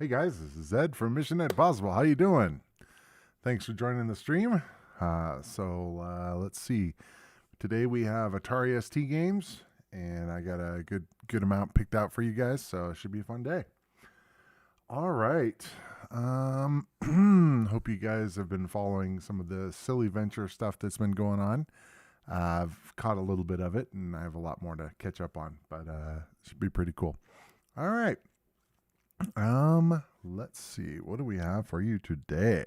Hey guys, this is Zed from Mission Impossible. How you doing? Thanks for joining the stream. Let's see. Today we have Atari ST games, and I got a good amount picked out for you guys, so it should be a fun day. All right. Hope you guys have been following some of the silly venture stuff that's been going on. I've caught a little bit of it, and I have a lot more to catch up on, but it should be pretty cool. All right. Let's see. What do we have for you today?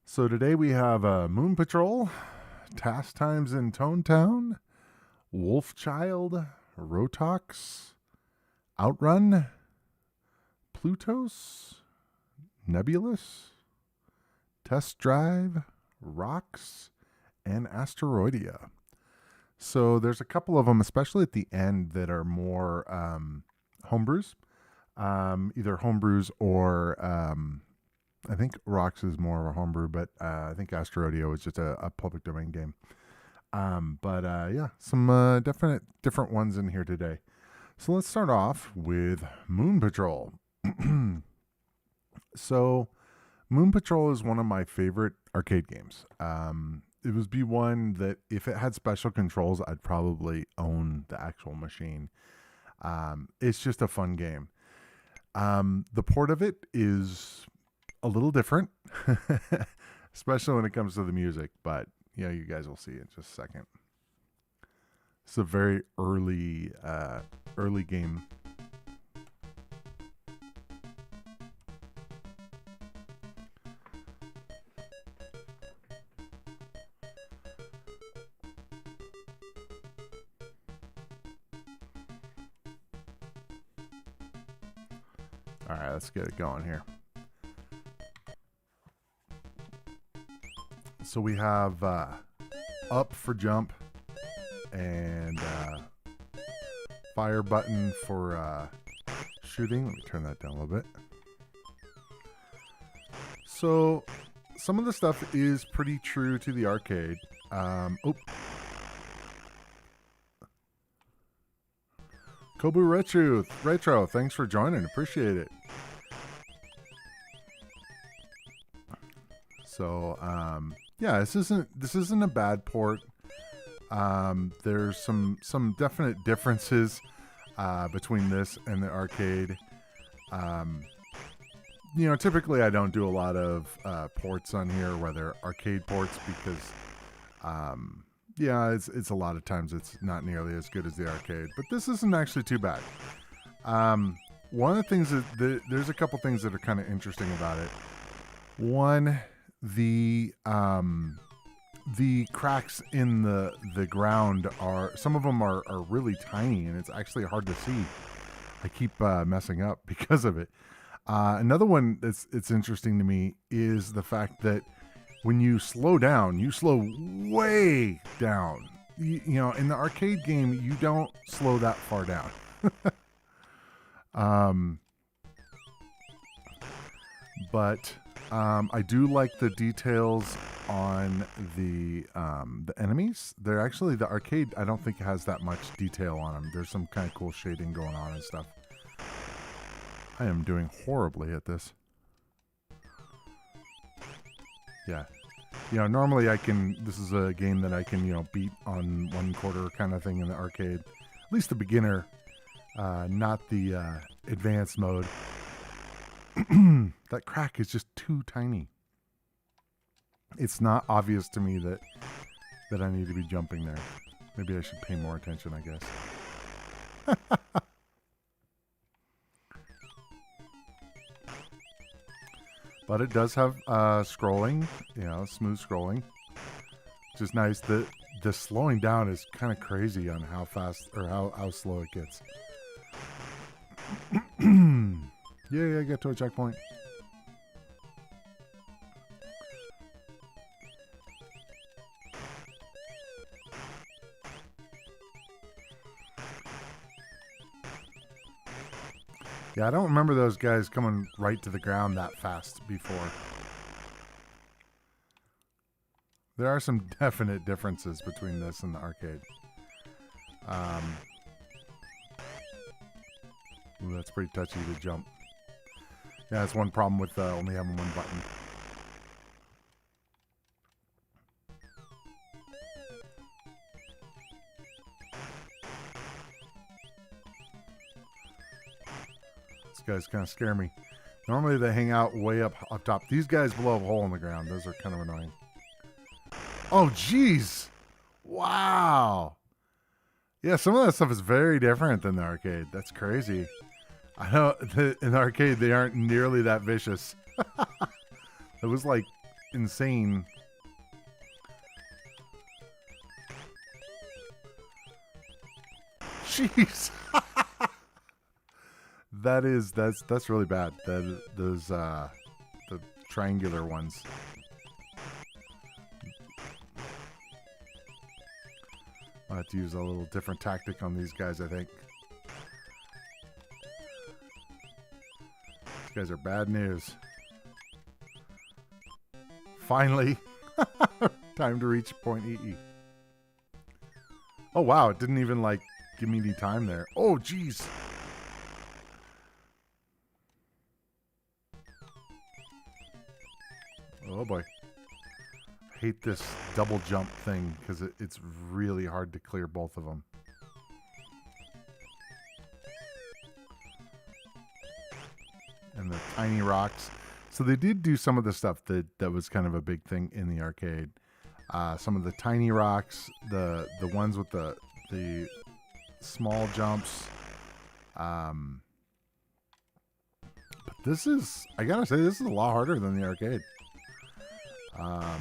So today we have Moon Patrol, Tass Times in Tonetown, Wolfchild, Rotox, Outrun, Plutos, Nebulous, Test Drive, R0x, and Asteroidia. So there's a couple of them, especially at the end, that are more homebrews. Either homebrews or I think R0x is more of a homebrew, but I think Asteroidia was just a public domain game. Yeah, some different ones in here today. So let's start off with Moon Patrol. So Moon Patrol is one of my favorite arcade games. It would be one that if it had special controls, I'd probably own the actual machine. It's just a fun game. The port of it is a little different, especially when it comes to the music, but you guys will see in just a second. It's a very early game. All right, let's get it going here. So we have up for jump and fire button for shooting. Let me turn that down a little bit. So some of the stuff is pretty true to the arcade. Kobu Retro, thanks for joining. Appreciate it. So, yeah, this isn't a bad port. There's some definite differences between this and the arcade. Typically I don't do a lot of ports on here, whether arcade ports, because it's a lot of times it's not nearly as good as the arcade, but this isn't actually too bad. One of the things that there's a couple things that are kind of interesting about it. One, the cracks in the ground some of them are really tiny, and it's actually hard to see. I keep messing up because of it. Another one it's interesting to me is the fact that when you slow down, you slow way down. In the arcade game, you don't slow that far down. I do like the details on the enemies. They're actually, the arcade, I don't think has that much detail on them. There's some kind of cool shading going on and stuff. I am doing horribly at this. Yeah. Normally this is a game that I can, beat on 1/4 kind of thing in the arcade. At least the beginner, not the advanced mode. That crack is just too tiny. It's not obvious to me that I need to be jumping there. Maybe I should pay more attention, I guess. But it does have scrolling, smooth scrolling, which is nice. The slowing down is kind of crazy on how fast or how slow it gets. Yeah, get to a checkpoint. Yeah, I don't remember those guys coming right to the ground that fast before. There are some definite differences between this and the arcade. Ooh, that's pretty touchy to jump. Yeah, that's one problem with only having one button. These guys kind of scare me. Normally they hang out way up top. These guys blow a hole in the ground. Those are kind of annoying. Oh, jeez. Wow. Yeah, some of that stuff is very different than the arcade. That's crazy. I know in the arcade they aren't nearly that vicious. It was like insane. Jeez. That's really bad. Those the triangular ones. I'll have to use a little different tactic on these guys, I think. These guys are bad news. Finally. Time to reach point EE. Oh, wow. It didn't even, like, give me any time there. Oh, jeez. Oh, boy. I hate this double jump thing because it's really hard to clear both of them. And the tiny rocks. So they did do some of the stuff that was kind of a big thing in the arcade. Some of the tiny rocks, the ones with the small jumps. But this is, I gotta say, this is a lot harder than the arcade. I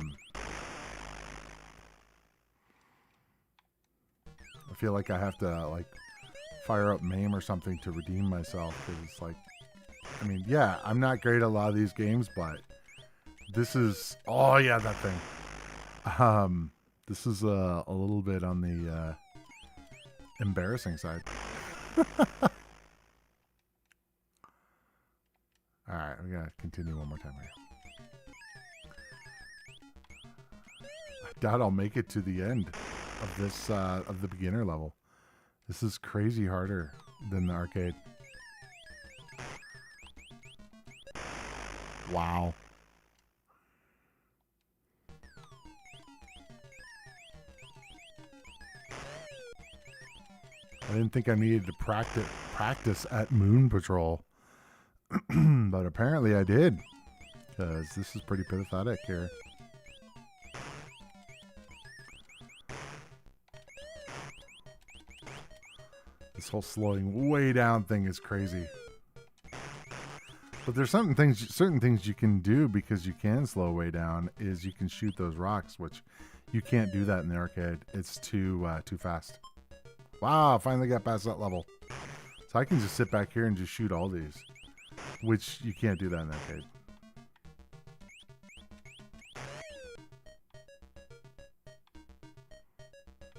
feel like I have to like fire up MAME or something to redeem myself because it's like, I mean, yeah, I'm not great at a lot of these games, but this is, oh yeah, that thing. This is a little bit on the embarrassing side. All right, we gotta continue one more time here. I doubt I'll make it to the end of this of the beginner level. This is crazy harder than the arcade. Wow. I didn't think I needed to practice at Moon Patrol. But apparently I did. Because this is pretty pathetic here. This whole slowing way down thing is crazy. But there's certain things you can do because you can slow way down. Is you can shoot those rocks, which you can't do that in the arcade. It's too fast. Wow! Finally got past that level. So I can just sit back here and just shoot all these, which you can't do that in the arcade.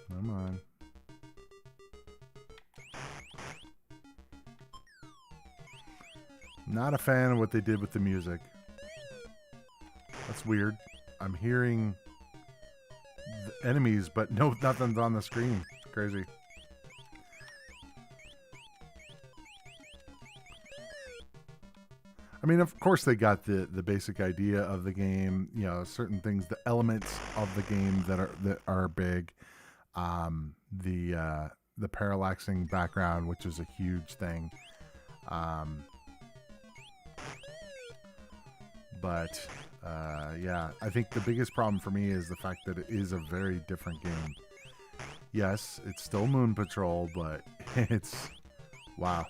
Come on. Not a fan of what they did with the music. That's weird. I'm hearing the enemies, but no, nothing's on the screen. It's crazy. I mean, of course they got the basic idea of the game, you know, certain things, the elements of the game that are big. The parallaxing background, which is a huge thing. But yeah, I think the biggest problem for me is the fact that it is a very different game. Yes, it's still Moon Patrol, but it's, wow.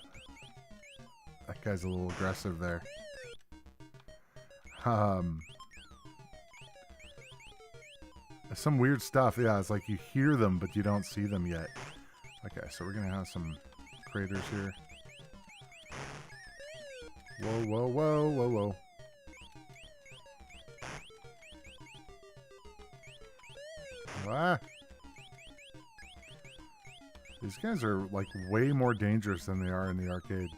That guy's a little aggressive there. Some weird stuff. Yeah, it's like you hear them, but you don't see them yet. Okay, so we're going to have some craters here. Whoa, whoa, whoa, whoa, whoa. Ah. These guys are like way more dangerous than they are in the arcade.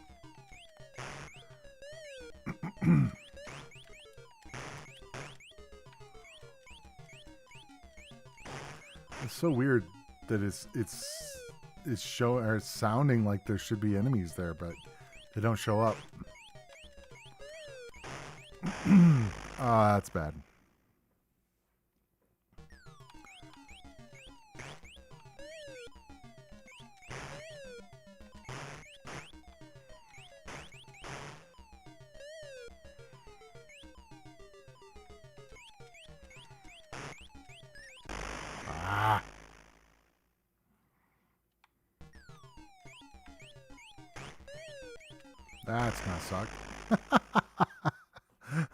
It's so weird that it's showing or it's sounding like there should be enemies there, but they don't show up. Oh, that's bad. Ah. That's gonna suck.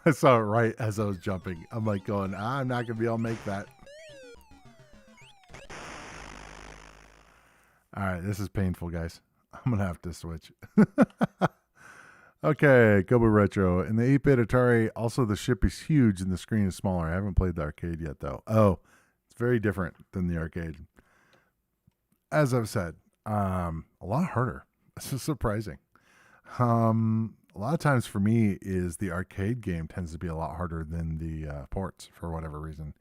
I saw it right as I was jumping. I'm like going, I'm not gonna be able to make that. All right, this is painful, guys. I'm gonna have to switch. Okay, Kobo Retro. In the 8-bit Atari, also the ship is huge and the screen is smaller. I haven't played the arcade yet, though. Oh, it's very different than the arcade. As I've said, a lot harder. This is surprising. A lot of times for me is the arcade game tends to be a lot harder than the ports for whatever reason.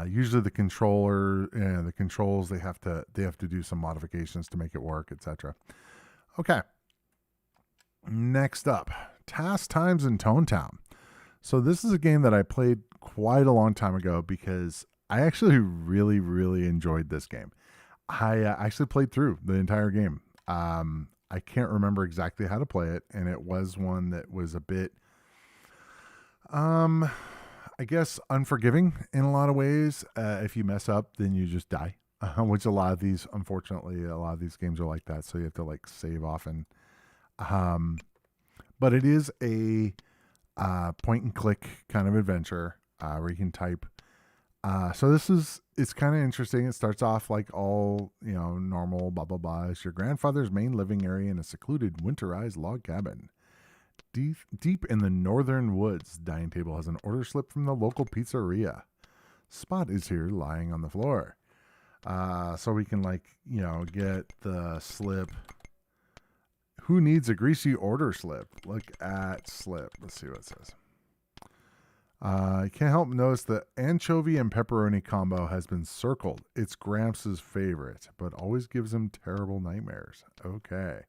Usually the the controls they have to do some modifications to make it work, etc. Okay. Next up, Tass Times in Tonetown. So this is a game that I played quite a long time ago because I actually really, really enjoyed this game. I actually played through the entire game. I can't remember exactly how to play it, and it was one that was a bit, I guess, unforgiving in a lot of ways. If you mess up, then you just die, which unfortunately, a lot of these games are like that. So you have to like save often. But it is a point and click kind of adventure where you can type. So it's kind of interesting. It starts off like all, normal, blah, blah, blah. It's your grandfather's main living area in a secluded, winterized log cabin. Deep in the northern woods, dining table has an order slip from the local pizzeria. Spot is here lying on the floor. So we can get the slip. Who needs a greasy order slip? Look at slip. Let's see what it says. I can't help notice the anchovy and pepperoni combo has been circled. It's Gramps' favorite, but always gives him terrible nightmares. Okay.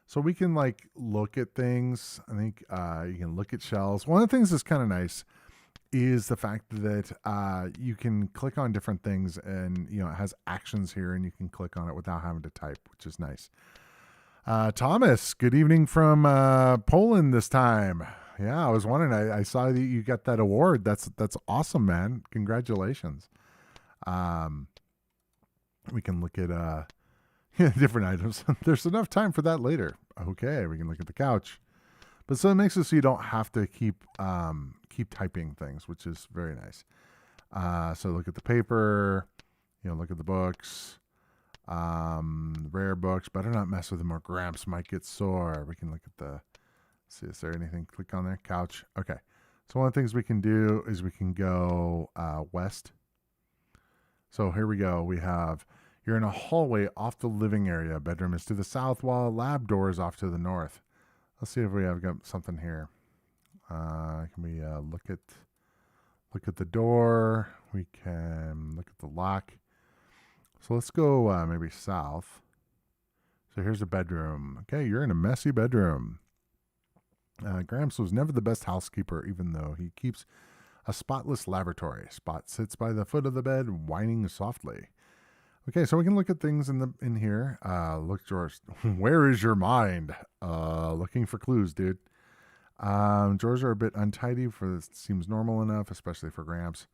So we can look at things. I think you can look at shells. One of the things that's kind of nice is the fact that you can click on different things and, it has actions here and you can click on it without having to type, which is nice. Thomas, good evening from Poland this time. Yeah, I was wondering. I saw that you got that award. That's awesome, man. Congratulations. We can look at different items. There's enough time for that later. Okay, we can look at the couch. But so it makes it so you don't have to keep typing things, which is very nice. So look at the paper. Look at the books. Rare books. Better not mess with them or Gramps might get sore. We can look at the. See, is there anything? Click on there. Couch. Okay. So one of the things we can do is we can go west. So here we go. You're in a hallway off the living area. Bedroom is to the south while a lab door is off to the north. Let's see if we have got something here. Can we look at the door? We can look at the lock. So let's go maybe south. So here's a bedroom. Okay, you're in a messy bedroom. Gramps was never the best housekeeper, even though he keeps a spotless laboratory. Spot sits by the foot of the bed, whining softly. Okay, so we can look at things in here. Look, George, where is your mind? Looking for clues, dude. Drawers are a bit untidy. Seems normal enough, especially for Gramps.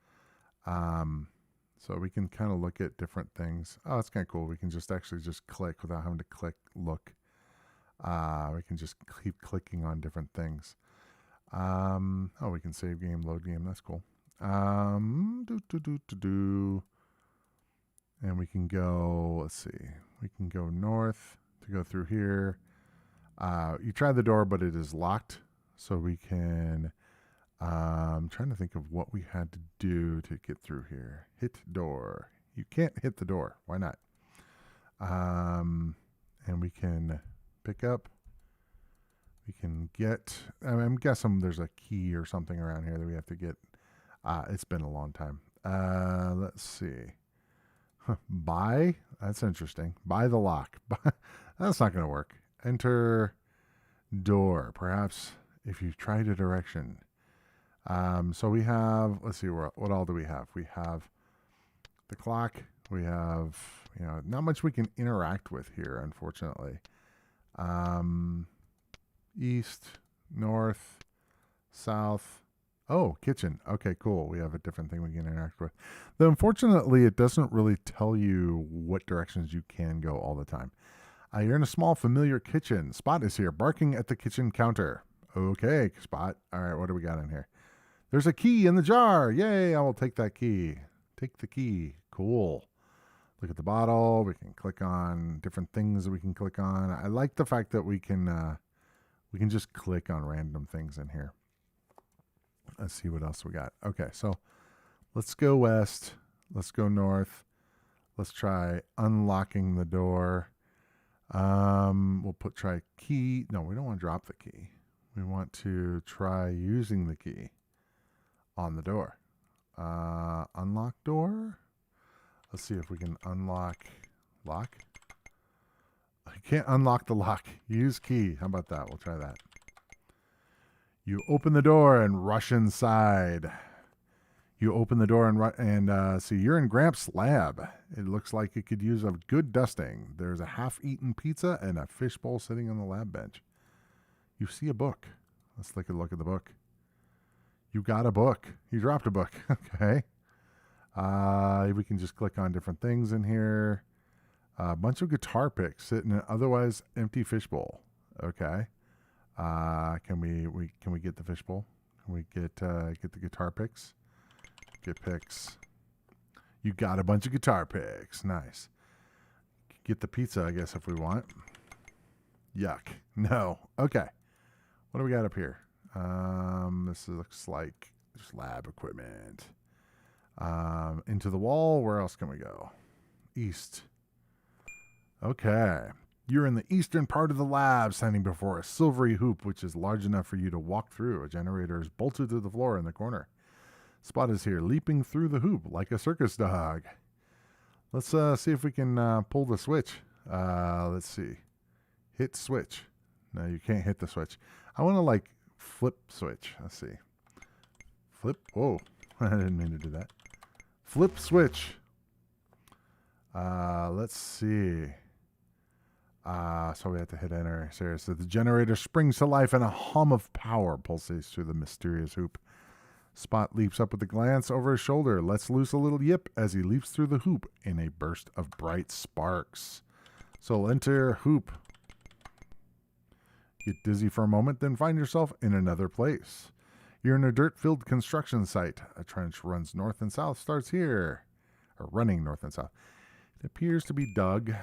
So we can kind of look at different things. Oh, that's kind of cool. We can just click without having to look. We can just keep clicking on different things. We can save game, load game. That's cool. And we can go, let's see. We can go north to go through here. You try the door, but it is locked. So we can, I'm trying to think of what we had to do to get through here. Hit door. You can't hit the door. Why not? And we can pick up. We can get, I'm guessing there's a key or something around here that we have to get. It's been a long time. Let's see. Buy. That's interesting. Buy the lock. That's not going to work. Enter door. Perhaps if you tried a direction. So we have, let's see, what all do we have? We have the clock. We have, not much we can interact with here, unfortunately. East, north, south. Oh, kitchen. Okay, cool. We have a different thing we can interact with. Though, unfortunately, it doesn't really tell you what directions you can go all the time. You're in a small, familiar kitchen. Spot is here, barking at the kitchen counter. Okay, Spot. All right, what do we got in here? There's a key in the jar. Yay, I will take that key. Take the key. Cool. Look at the bottle. We can click on different things that we can click on. I like the fact that we can just click on random things in here. Let's see what else we got. Okay, so let's go west. Let's go north. Let's try unlocking the door. We'll try key. No, we don't want to drop the key. We want to try using the key on the door. Unlock door. Let's see if we can unlock lock. I can't unlock the lock. Use key. How about that? We'll try that. You open the door and rush inside. You open the door and see, you're in Gramps' lab. It looks like it could use a good dusting. There's a half-eaten pizza and a fishbowl sitting on the lab bench. You see a book. Let's take a look at the book. You got a book. You dropped a book. Okay. We can just click on different things in here. A bunch of guitar picks sit in an otherwise empty fishbowl. Okay. Can we get the fishbowl? Can we get the guitar picks? Get picks. You got a bunch of guitar picks. Nice. Get the pizza, I guess, if we want. Yuck. No. Okay. What do we got up here? This looks like just lab equipment. Into the wall. Where else can we go? East. Okay. You're in the eastern part of the lab, standing before a silvery hoop, which is large enough for you to walk through. A generator is bolted to the floor in the corner. Spot is here, leaping through the hoop like a circus dog. Let's see if we can pull the switch. Let's see. Hit switch. No, you can't hit the switch. I want to, flip switch. Let's see. Flip. Whoa. I didn't mean to do that. Flip switch. Let's see. So we have to hit enter. Seriously, the generator springs to life and a hum of power pulsates through the mysterious hoop. Spot leaps up with a glance over his shoulder, lets loose a little yip as he leaps through the hoop in a burst of bright sparks. So enter hoop. Get dizzy for a moment, then find yourself in another place. You're in a dirt-filled construction site. A trench runs north and south, starts here. Or running north and south. It appears to be dug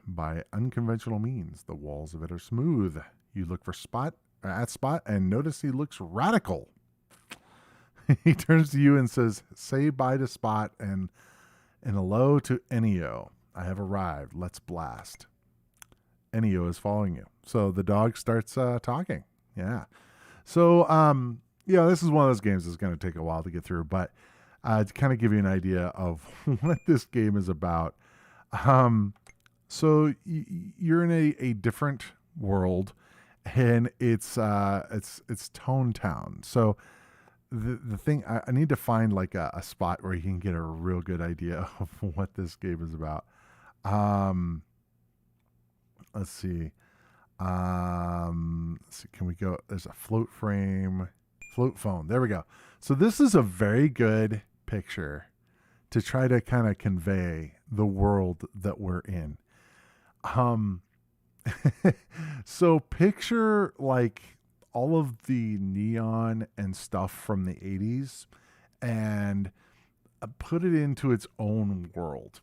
by unconventional means. The walls of it are smooth. You look for Spot and notice he looks radical. He turns to you and says, "Say bye to Spot and hello to Ennio. I have arrived. Let's blast." Ennio is following you. So the dog starts talking. Yeah. So, this is one of those games that's going to take a while to get through, but to kind of give you an idea of what this game is about. So you're in a different world, and it's Tonetown. So the thing, I need to find a spot where you can get a real good idea of what this game is about. Let's see. Can we go? There's a float phone. There we go. So this is a very good picture to try to kind of convey the world that we're in. So picture all of the neon and stuff from the 80s and put it into its own world.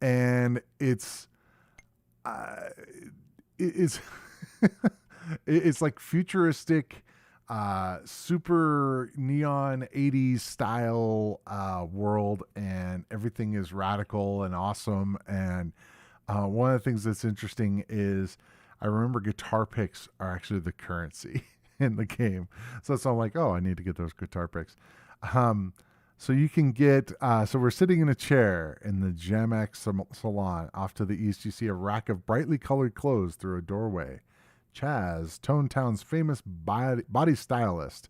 And it's it's like futuristic, super neon 80s style world, and everything is radical and awesome. And one of the things that's interesting is I remember guitar picks are actually the currency in the game. So I'm like, oh, I need to get those guitar picks. So you can get, so we're sitting in a chair in the Gem-X salon. Off to the east, you see a rack of brightly colored clothes through a doorway. Chaz, Tonetown's famous body stylist.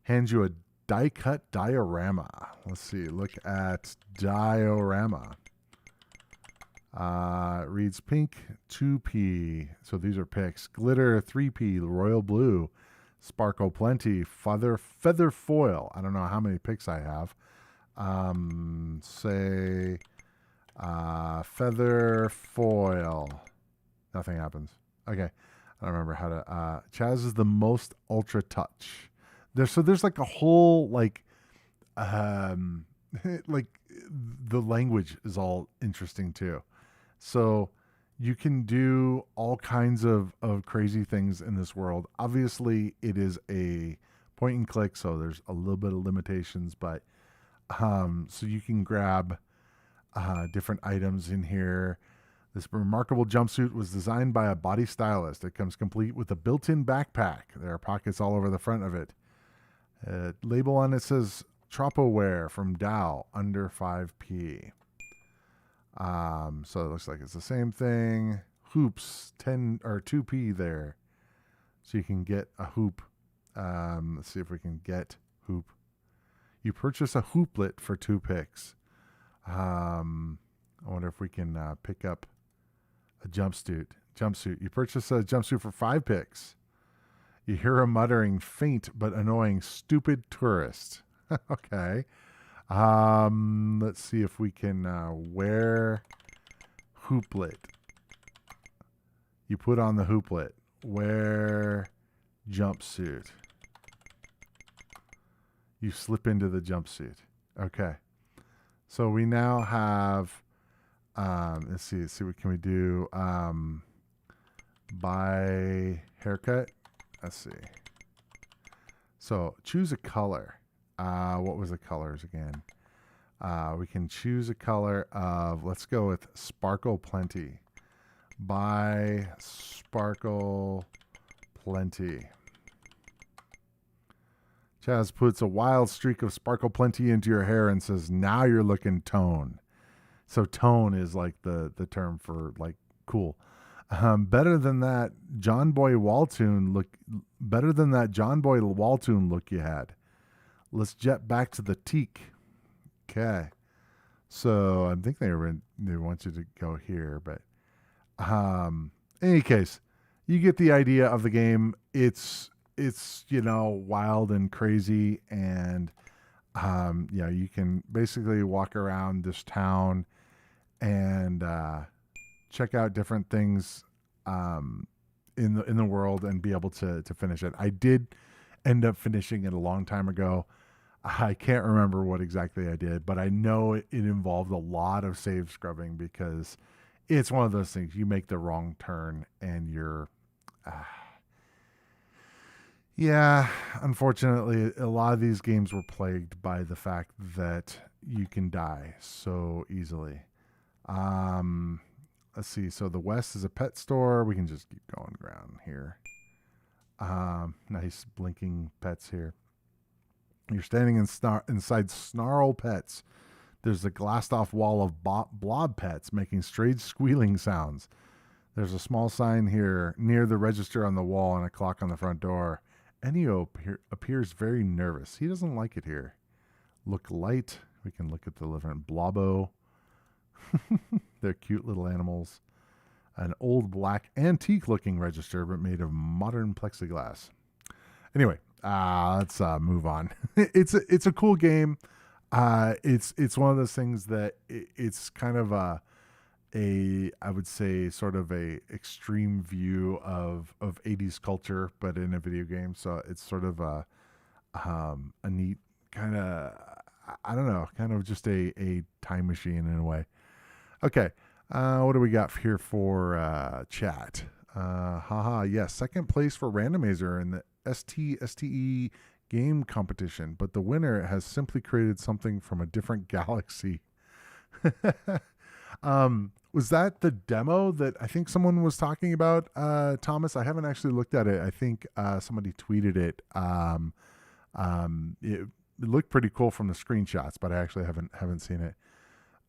hands you a die cut diorama. Let's see. Look at diorama. It reads pink 2p. So these are picks. Glitter 3p. Royal blue. Sparkle plenty. Feather foil. I don't know how many picks I have. Say feather foil. Nothing happens. Okay. I don't remember how to. Chaz is the most ultra touch. There's like a whole like like the language is all interesting too. So you can do all kinds of crazy things in this world. Obviously, it is a point and click, so there's a little bit of limitations, but so you can grab different items in here. This remarkable jumpsuit was designed by a body stylist. It comes complete with a built-in backpack. There are pockets all over the front of it. Label on it says Tropoware from Dow, under 5p. So it looks like it's the same thing. Hoops, 10 or 2p there. So you can get a hoop. Let's see if we can get hoop. You purchase a hooplet for 2 picks. I wonder if we can pick up a jumpsuit. You purchase a jumpsuit for 5 picks. You hear a muttering, faint but annoying, stupid tourist. Okay. Let's see if we can wear hooplet. You put on the hooplet. Wear jumpsuit. You slip into the jumpsuit. Okay. So we now have, let's see what can we do? Buy haircut. Let's see. So choose a color. What was the colors again? We can choose a color of, let's go with Sparkle Plenty. Buy Sparkle Plenty. Chaz puts a wild streak of Sparkle Plenty into your hair and says, now you're looking tone. So tone is like the term for like cool. Better than that John Boy Waltoon look you had. Let's jet back to the teak. Okay. So I think they want you to go here, but in any case, you get the idea of the game. It's wild and crazy, and you can basically walk around this town and check out different things in the world and be able to finish it. I did end up finishing it a long time ago. I can't remember what exactly I did, but I know it involved a lot of save scrubbing because it's one of those things. You make the wrong turn and you're unfortunately, a lot of these games were plagued by the fact that you can die so easily. Let's see. So the West is a pet store. We can just keep going around here. Nice blinking pets here. You're standing inside Snarl Pets. There's a glassed off wall of blob pets making strange squealing sounds. There's a small sign here near the register on the wall and a clock on the front door. Ennio appears very nervous. He doesn't like it here. Look light. We can look at the different Blobbo. They're cute little animals. An old black antique looking register but made of modern plexiglass. Anyway, let's move on. It's a cool game. It's one of those things that it's kind of a I would say sort of a extreme view of 80s culture, but in a video game. So it's sort of a neat kind of, I don't know, kind of just a time machine in a way. Okay. What do we got here for chat? Yes. Second place for Randomizer in the STE game competition, but the winner has simply created something from a different galaxy. Was that the demo that I think someone was talking about, Thomas? I haven't actually looked at it. I think somebody tweeted it. It looked pretty cool from the screenshots, but I actually haven't seen it.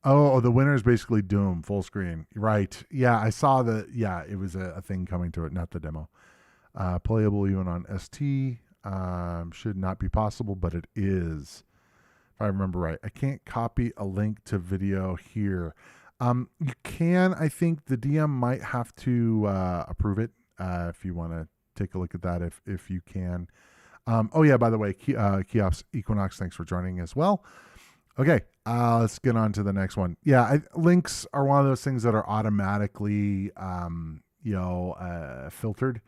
Oh, the winner is basically Doom, full screen. Right. Yeah, I saw that. Yeah, it was a thing coming to it, not the demo. Playable even on ST. should not be possible, but it is. If I remember right, I can't copy a link to video here. You can, I think the DM might have to approve it if you want to take a look at that, if you can. Oh yeah, by the way, Keops Equinox, thanks for joining as well. Okay, let's get on to the next one. Yeah, links are one of those things that are automatically, filtered.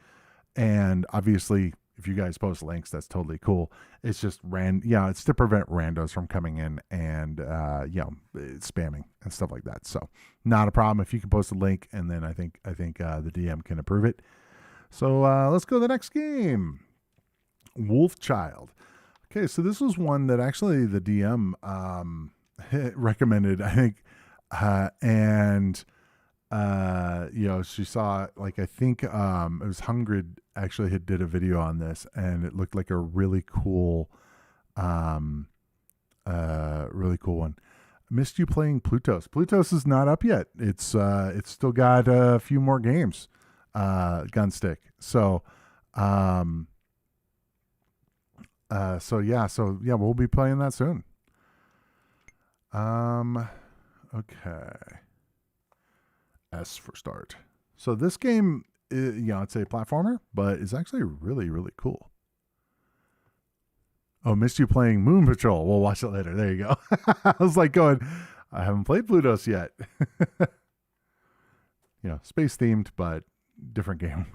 And obviously, if you guys post links, that's totally cool. It's just it's to prevent randos from coming in and spamming and stuff like that. So not a problem if you can post a link, and then I think the DM can approve it. So let's go to the next game, Wolfchild. Okay, so this was one that actually the DM recommended, I think, she saw, like, I think it was Hungrid actually did a video on this, and it looked like a really cool one. Missed you playing Plutos. Plutos is not up yet. It's still got a few more games, Gunstick. So we'll be playing that soon. Okay. S for start. So this game, it's a platformer, but it's actually really, really cool. Oh, missed you playing Moon Patrol. We'll watch it later. There you go. I was like I haven't played Plutos yet. Space themed, but different game.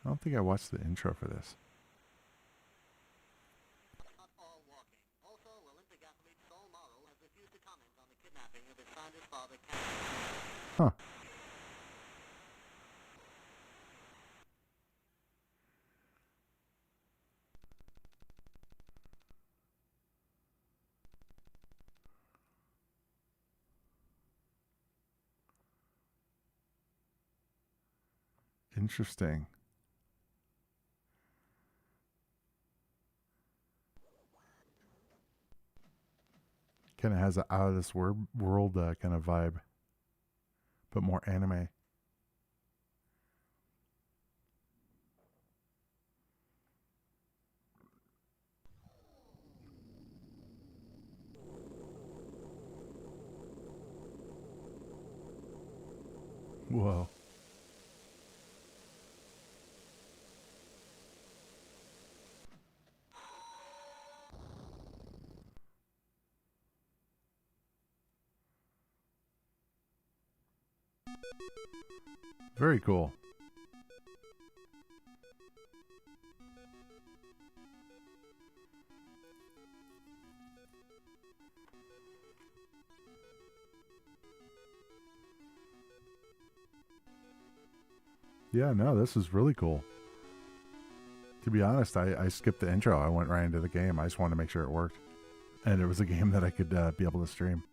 I don't think I watched the intro for this. Huh. Interesting. Kind of has an out of this world kind of vibe, but more anime. Whoa. Very cool. Yeah, no, this is really cool. To be honest, I skipped the intro. I went right into the game. I just wanted to make sure it worked. And it was a game that I could be able to stream.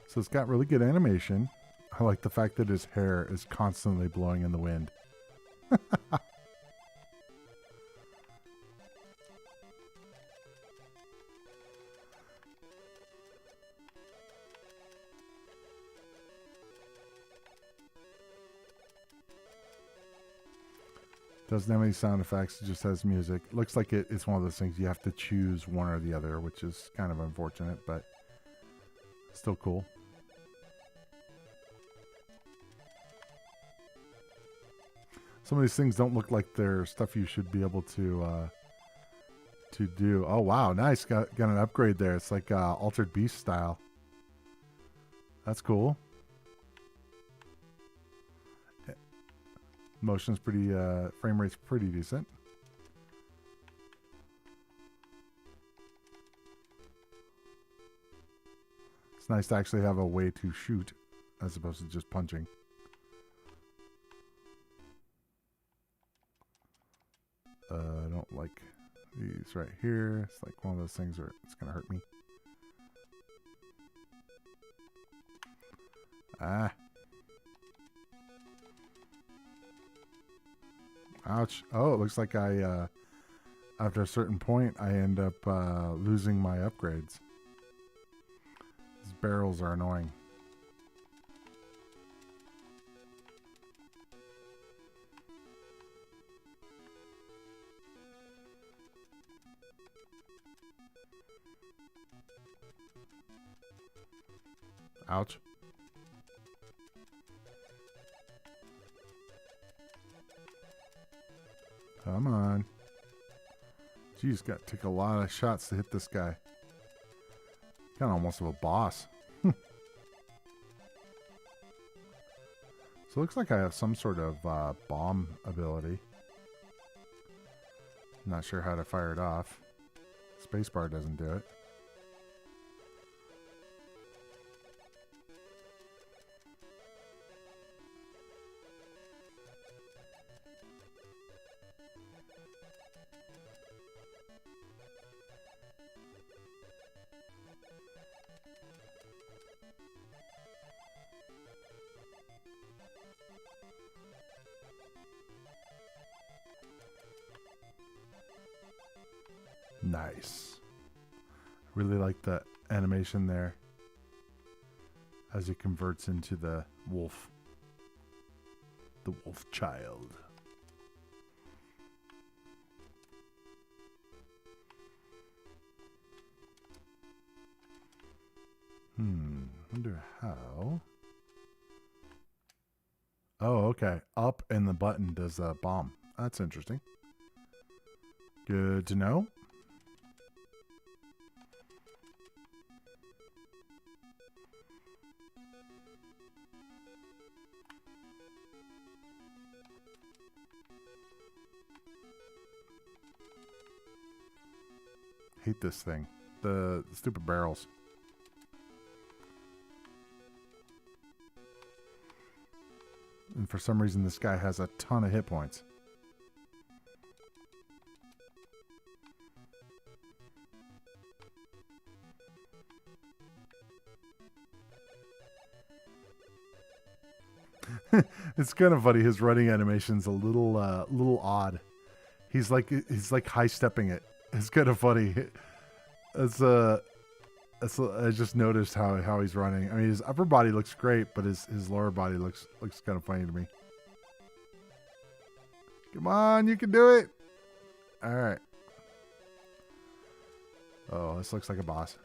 So it's got really good animation. I like the fact that his hair is constantly blowing in the wind. Doesn't have any sound effects. It just has music. Looks like it's one of those things you have to choose one or the other, which is kind of unfortunate, but still cool. Some of these things don't look like they're stuff you should be able to do. Oh wow, nice! Got an upgrade there. It's like Altered Beast style. That's cool. Motion's pretty. Frame rate's pretty decent. It's nice to actually have a way to shoot as opposed to just punching. I don't like these right here. It's like one of those things where it's going to hurt me. Ah. Ouch. Oh, it looks like after a certain point, I end up losing my upgrades. These barrels are annoying. Ouch. Come on. Geez, got to take a lot of shots to hit this guy. Kind of almost of a boss. So it looks like I have some sort of bomb ability. Not sure how to fire it off. Spacebar doesn't do it. Nice. Really like the animation there as he converts into the wolf. The Wolfchild. Wonder how. Oh, okay. Up and the button does a bomb. That's interesting. Good to know. Hate this thing. The stupid barrels. And for some reason, this guy has a ton of hit points. It's kind of funny. His running animation's a little odd. He's like high stepping it. It's kind of funny. I just noticed how he's running. I mean, his upper body looks great, but his lower body looks kind of funny to me. Come on, you can do it. All right. Oh, this looks like a boss.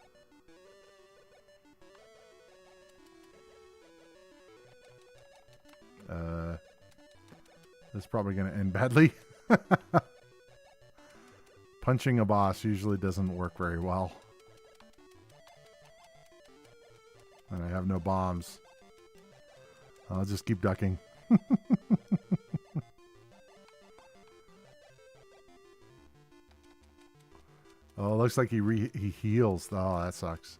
This is probably going to end badly. Punching a boss usually doesn't work very well. And I have no bombs. I'll just keep ducking. Oh, it looks like he heals. Oh, that sucks.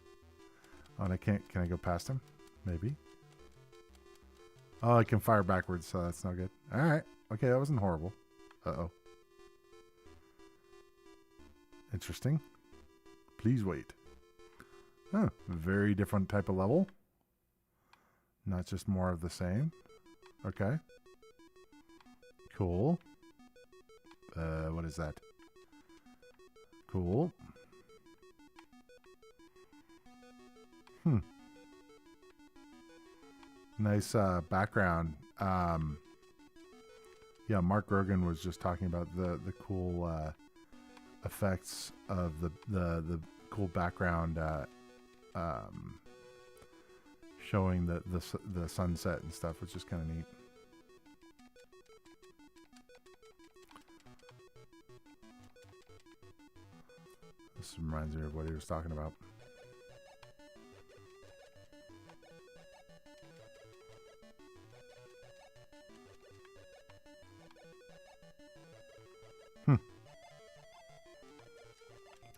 Oh, and I can't. Can I go past him? Maybe. Oh, I can fire backwards, so that's not good. All right. Okay, that wasn't horrible. Uh-oh. Interesting. Please wait. Oh, very different type of level. Not just more of the same. Okay. Cool. What is that? Cool. Nice background. Yeah, Mark Rogan was just talking about the cool effects of the cool background showing the sunset and stuff, which is kind of neat. This reminds me of what he was talking about.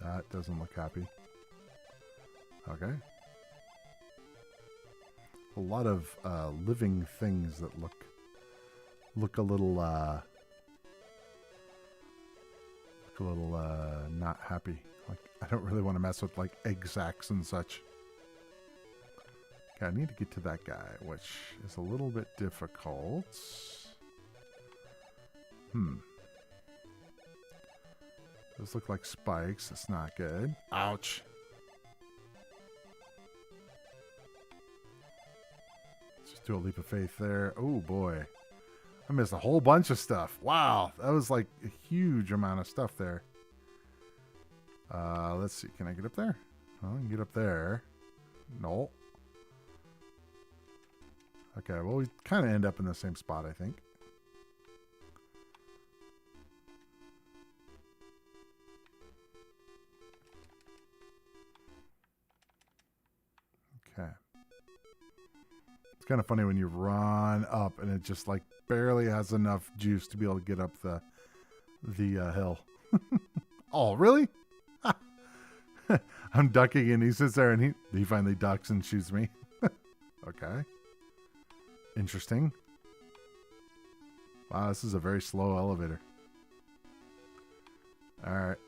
That doesn't look happy. Okay. A lot of living things that look a little not happy. Like, I don't really want to mess with like egg sacs and such. Okay, I need to get to that guy, which is a little bit difficult. Those look like spikes. That's not good. Ouch. Let's just do a leap of faith there. Oh, boy. I missed a whole bunch of stuff. Wow. That was like a huge amount of stuff there. Let's see. Can I get up there? Oh, I can get up there. No. Okay, well, we kind of end up in the same spot, I think. Okay. It's kind of funny when you run up and it just like barely has enough juice to be able to get up the hill. Oh, really? I'm ducking and he sits there and he finally ducks and shoots me. Okay. Interesting. Wow, this is a very slow elevator. All right.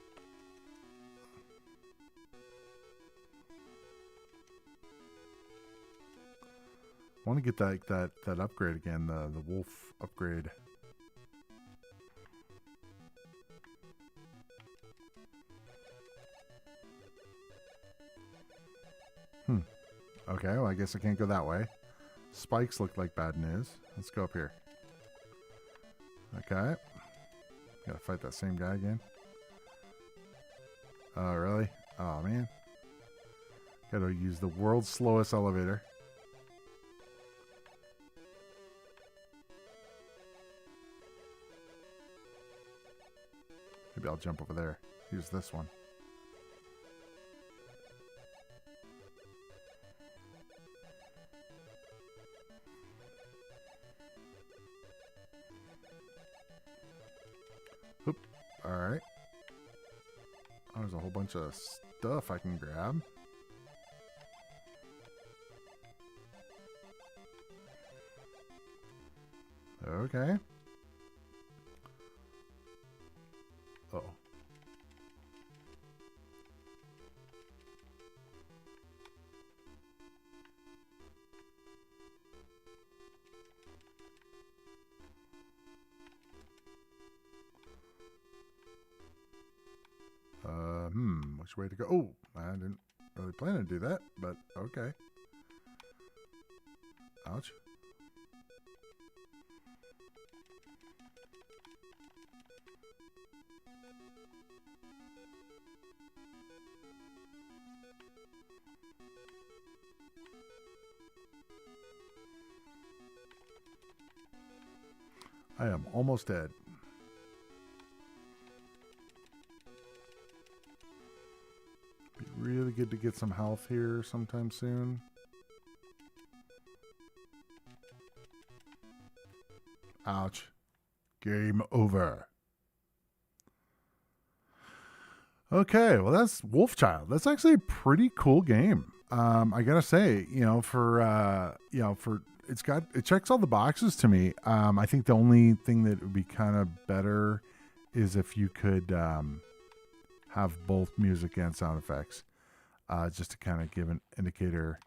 I want to get that upgrade again, the wolf upgrade. Okay, well, I guess I can't go that way. Spikes look like bad news. Let's go up here. Okay. Gotta fight that same guy again. Oh, really? Oh, man. Gotta use the world's slowest elevator. Maybe I'll jump over there. Use this one. Oop. Alright. Oh, there's a whole bunch of stuff I can grab. Okay. Uh-oh. Which way to go? Oh, I didn't really plan to do that, but okay. Ouch. I am almost dead. Be really good to get some health here sometime soon. Ouch. Game over. Okay, well that's Wolfchild. That's actually a pretty cool game. I gotta say, for it checks all the boxes to me. I think the only thing that would be kind of better is if you could have both music and sound effects, just to kind of give an indicator.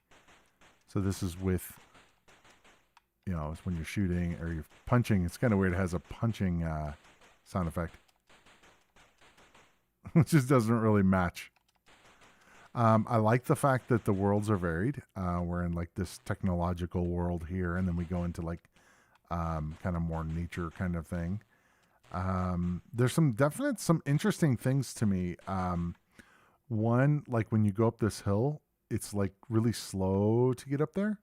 So this is with, it's when you're shooting or you're punching. It's kind of weird. It has a punching sound effect. It just doesn't really match. I like the fact that the worlds are varied. We're in like this technological world here, and then we go into like kind of more nature kind of thing. There's some interesting things to me. One, like when you go up this hill, it's like really slow to get up there,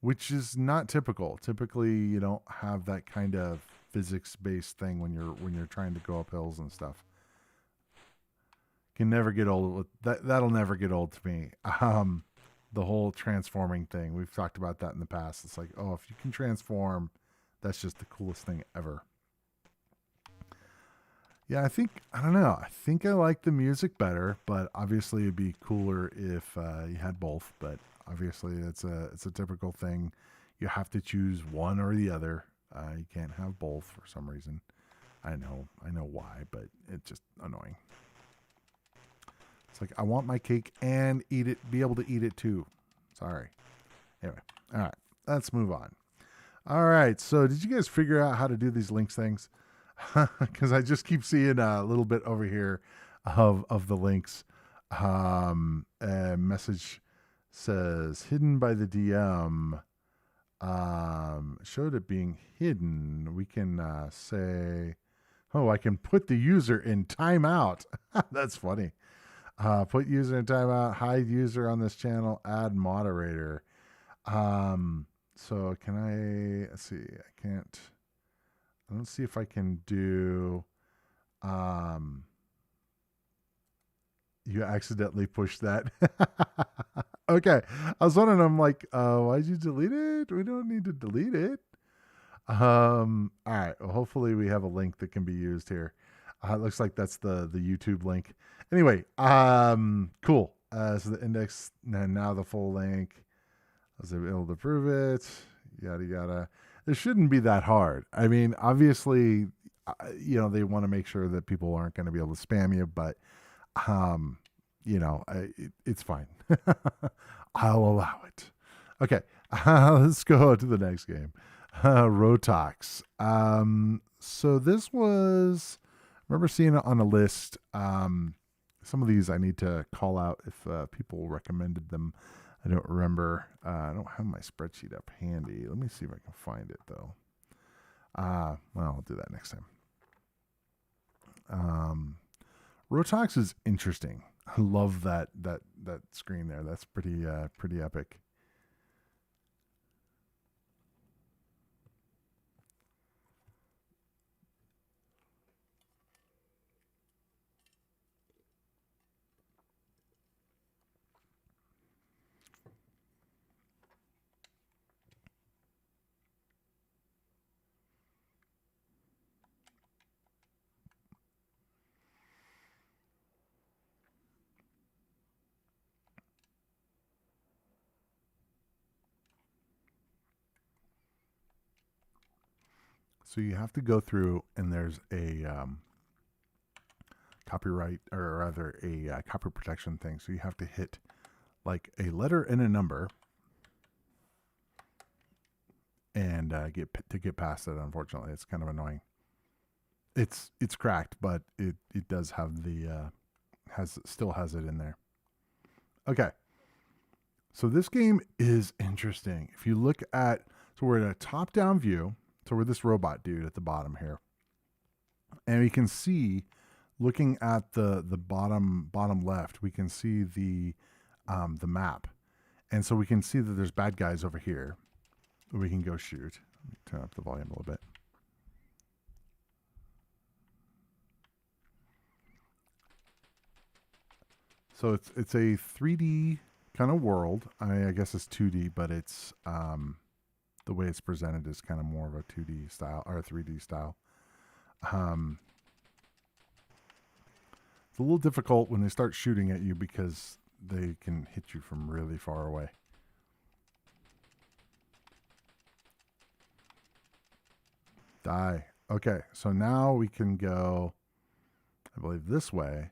which is not typical. Typically, you don't have that kind of physics-based thing when you're trying to go up hills and stuff. Can never get old. That'll never get old to me. The whole transforming thing. We've talked about that in the past. It's like, oh, if you can transform, that's just the coolest thing ever. Yeah, I don't know. I think I like the music better, but obviously it'd be cooler if you had both. But obviously it's a typical thing. You have to choose one or the other. You can't have both for some reason. I know why, but it's just annoying. It's like, I want my cake and be able to eat it too. Sorry. Anyway, all right, let's move on. All right, so did you guys figure out how to do these links things? Because I just keep seeing a little bit over here of the links. A message says hidden by the DM. Showed it being hidden. We can say, oh, I can put the user in timeout. That's funny. Put user in timeout, hide user on this channel, add moderator. So can I, let's see, I don't see if I can do, you accidentally pushed that. Okay. I was wondering, I'm like, why'd you delete it? We don't need to delete it. All right. Well, hopefully we have a link that can be used here. It looks like that's the YouTube link. Anyway, cool. So the index, and now the full link. I was able to prove it. Yada, yada. It shouldn't be that hard. I mean, obviously, they want to make sure that people aren't going to be able to spam you, but, it's fine. I'll allow it. Okay. Let's go to the next game. Rotox. So this was, I remember seeing it on a list. Some of these I need to call out if people recommended them. I don't remember. I don't have my spreadsheet up handy. Let me see if I can find it though. Well, I'll do that next time. Rotox is interesting. I love that screen there. That's pretty epic. So you have to go through, and there's a copyright, or rather a copy protection thing. So you have to hit like a letter and a number, and get past it. Unfortunately, it's kind of annoying. It's cracked, but it does have the still has it in there. Okay. So this game is interesting. If you look at, so we're in a top-down view. So we're this robot dude at the bottom here. And we can see, looking at the bottom left, we can see the map. And so we can see that there's bad guys over here that we can go shoot. Let me turn up the volume a little bit. So it's a 3D kind of world. I guess it's 2D, but it's the way it's presented is kind of more of a 2D style or a 3D style. It's a little difficult when they start shooting at you because they can hit you from really far away. Die. Okay, so now we can go, I believe, this way.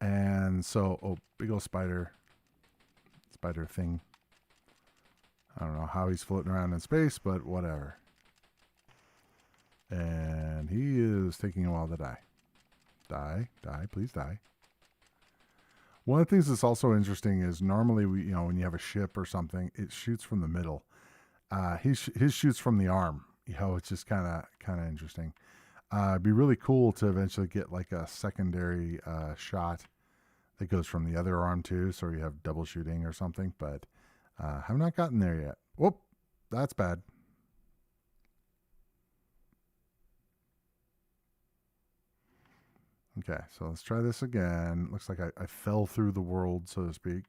And so, big old spider thing. I don't know how he's floating around in space, but whatever. And he is taking a while to die. Die, please die. One of the things that's also interesting is normally when you have a ship or something, it shoots from the middle. His shoots from the arm. It's just kind of interesting. It'd be really cool to eventually get like a secondary shot that goes from the other arm too, so you have double shooting or something, but have not gotten there yet. Whoop, that's bad. Okay, so let's try this again. Looks like I fell through the world, so to speak.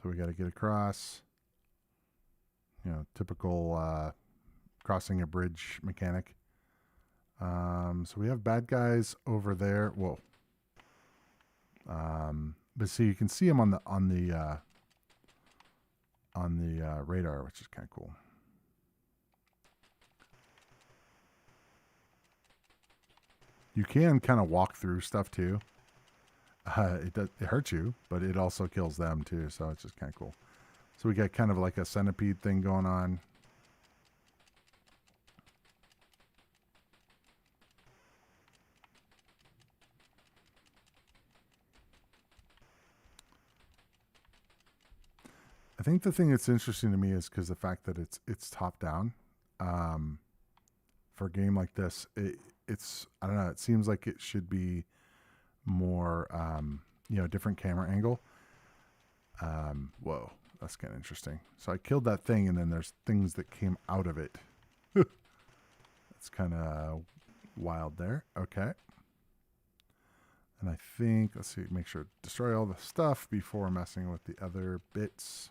So we got to get across. Typical crossing a bridge mechanic. So we have bad guys over there. Whoa. But see, you can see them on the radar, which is kind of cool. You can kind of walk through stuff too. It hurts you, but it also kills them too. So it's just kind of cool. So we got kind of like a centipede thing going on. I think the thing that's interesting to me is because the fact that it's top down. For a game like this, it's I don't know. It seems like it should be more different camera angle. Whoa, that's kind of interesting. So I killed that thing, and then there's things that came out of it. That's kind of wild there. Okay. And I think, let's see, make sure to destroy all the stuff before messing with the other bits.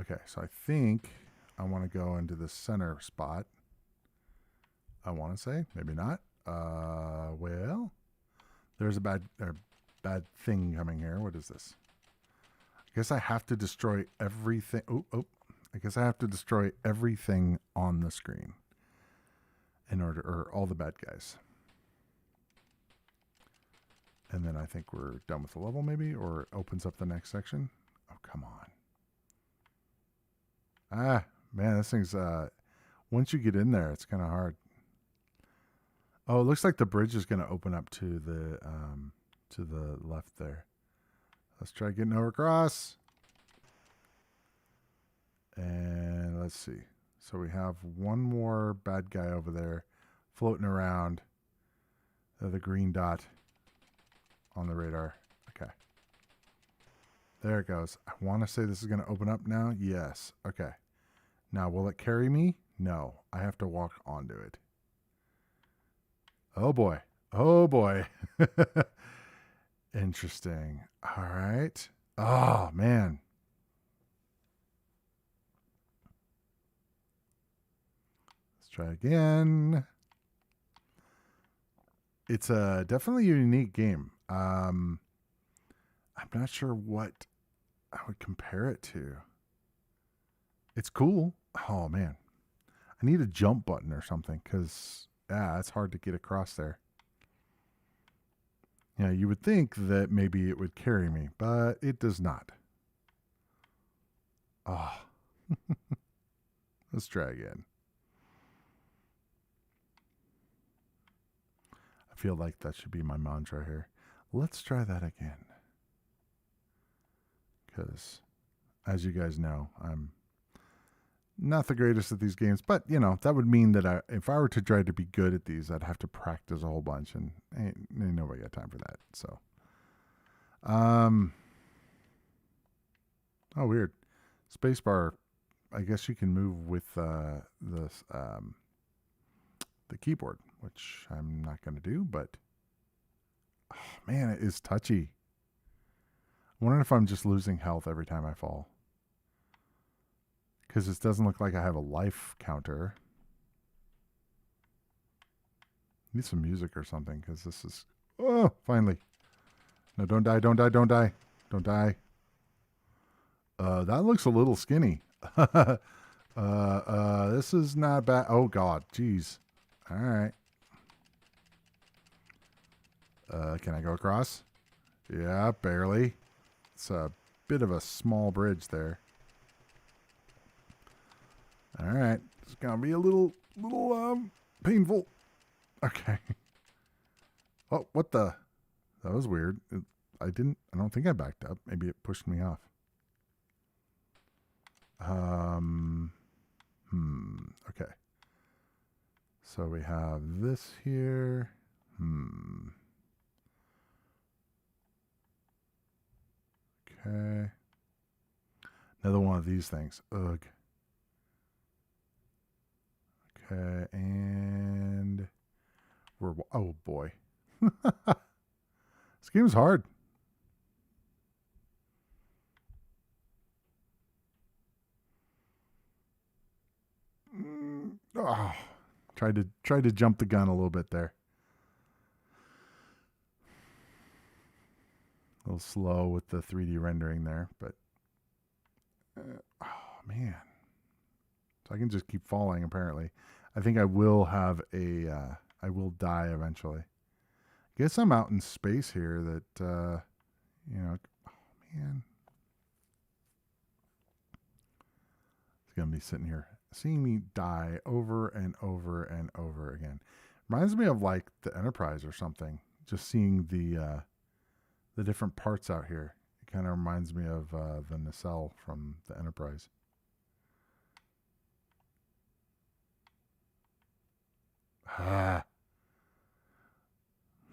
Okay, so I think I want to go into the center spot. I want to say, maybe not. Well, there's a bad thing coming here. What is this? I guess I have to destroy everything. Oh, I guess I have to destroy everything on the screen in order, or all the bad guys. And then I think we're done with the level maybe, or it opens up the next section. Oh, come on. Ah, man, this thing's, once you get in there, it's kind of hard. Oh, it looks like the bridge is going to open up to the left there. Let's try getting over across. And let's see. So we have one more bad guy over there floating around. The green dot on the radar. Okay. There it goes. I want to say this is going to open up now. Yes. Okay. Now, will it carry me? No. I have to walk onto it. Oh, boy. Oh, boy. Interesting. All right. Oh, man. Let's try again. It's a definitely a unique game. I'm not sure what I would compare it to. It's cool. Oh, man. I need a jump button or something because, it's hard to get across there. Yeah, you would think that maybe it would carry me, but it does not. Oh. Let's try again. I feel like that should be my mantra here. Let's try that again. Because, as you guys know, I'm not the greatest at these games, but, that would mean that if I were to try to be good at these, I'd have to practice a whole bunch, and ain't nobody got time for that. So, oh, weird. Spacebar, I guess you can move with the keyboard, which I'm not going to do, but, oh, man, it is touchy. I wonder if I'm just losing health every time I fall. Because this doesn't look like I have a life counter. Need some music or something, because this is... Oh, finally. No, don't die, don't die, don't die. Don't die. That looks a little skinny. This is not bad. Oh, God. Jeez. All right. Can I go across? Yeah, barely. It's a bit of a small bridge there. All right. It's going to be a little painful. Okay. Oh, what the? That was weird. I don't think I backed up. Maybe it pushed me off. Okay. So we have this here. Okay. Another one of these things. Ugh. Okay, and we're... Oh, boy. This game's hard. Oh, tried to jump the gun a little bit there. A little slow with the 3D rendering there, but... oh, man. So I can just keep falling, apparently. I think I will have I will die eventually. guess I'm out in space here that, you know, oh man. It's going to be sitting here seeing me die over and over and over again. Reminds me of like the Enterprise or something. Just seeing the different parts out here. It kind of reminds me of the nacelle from the Enterprise.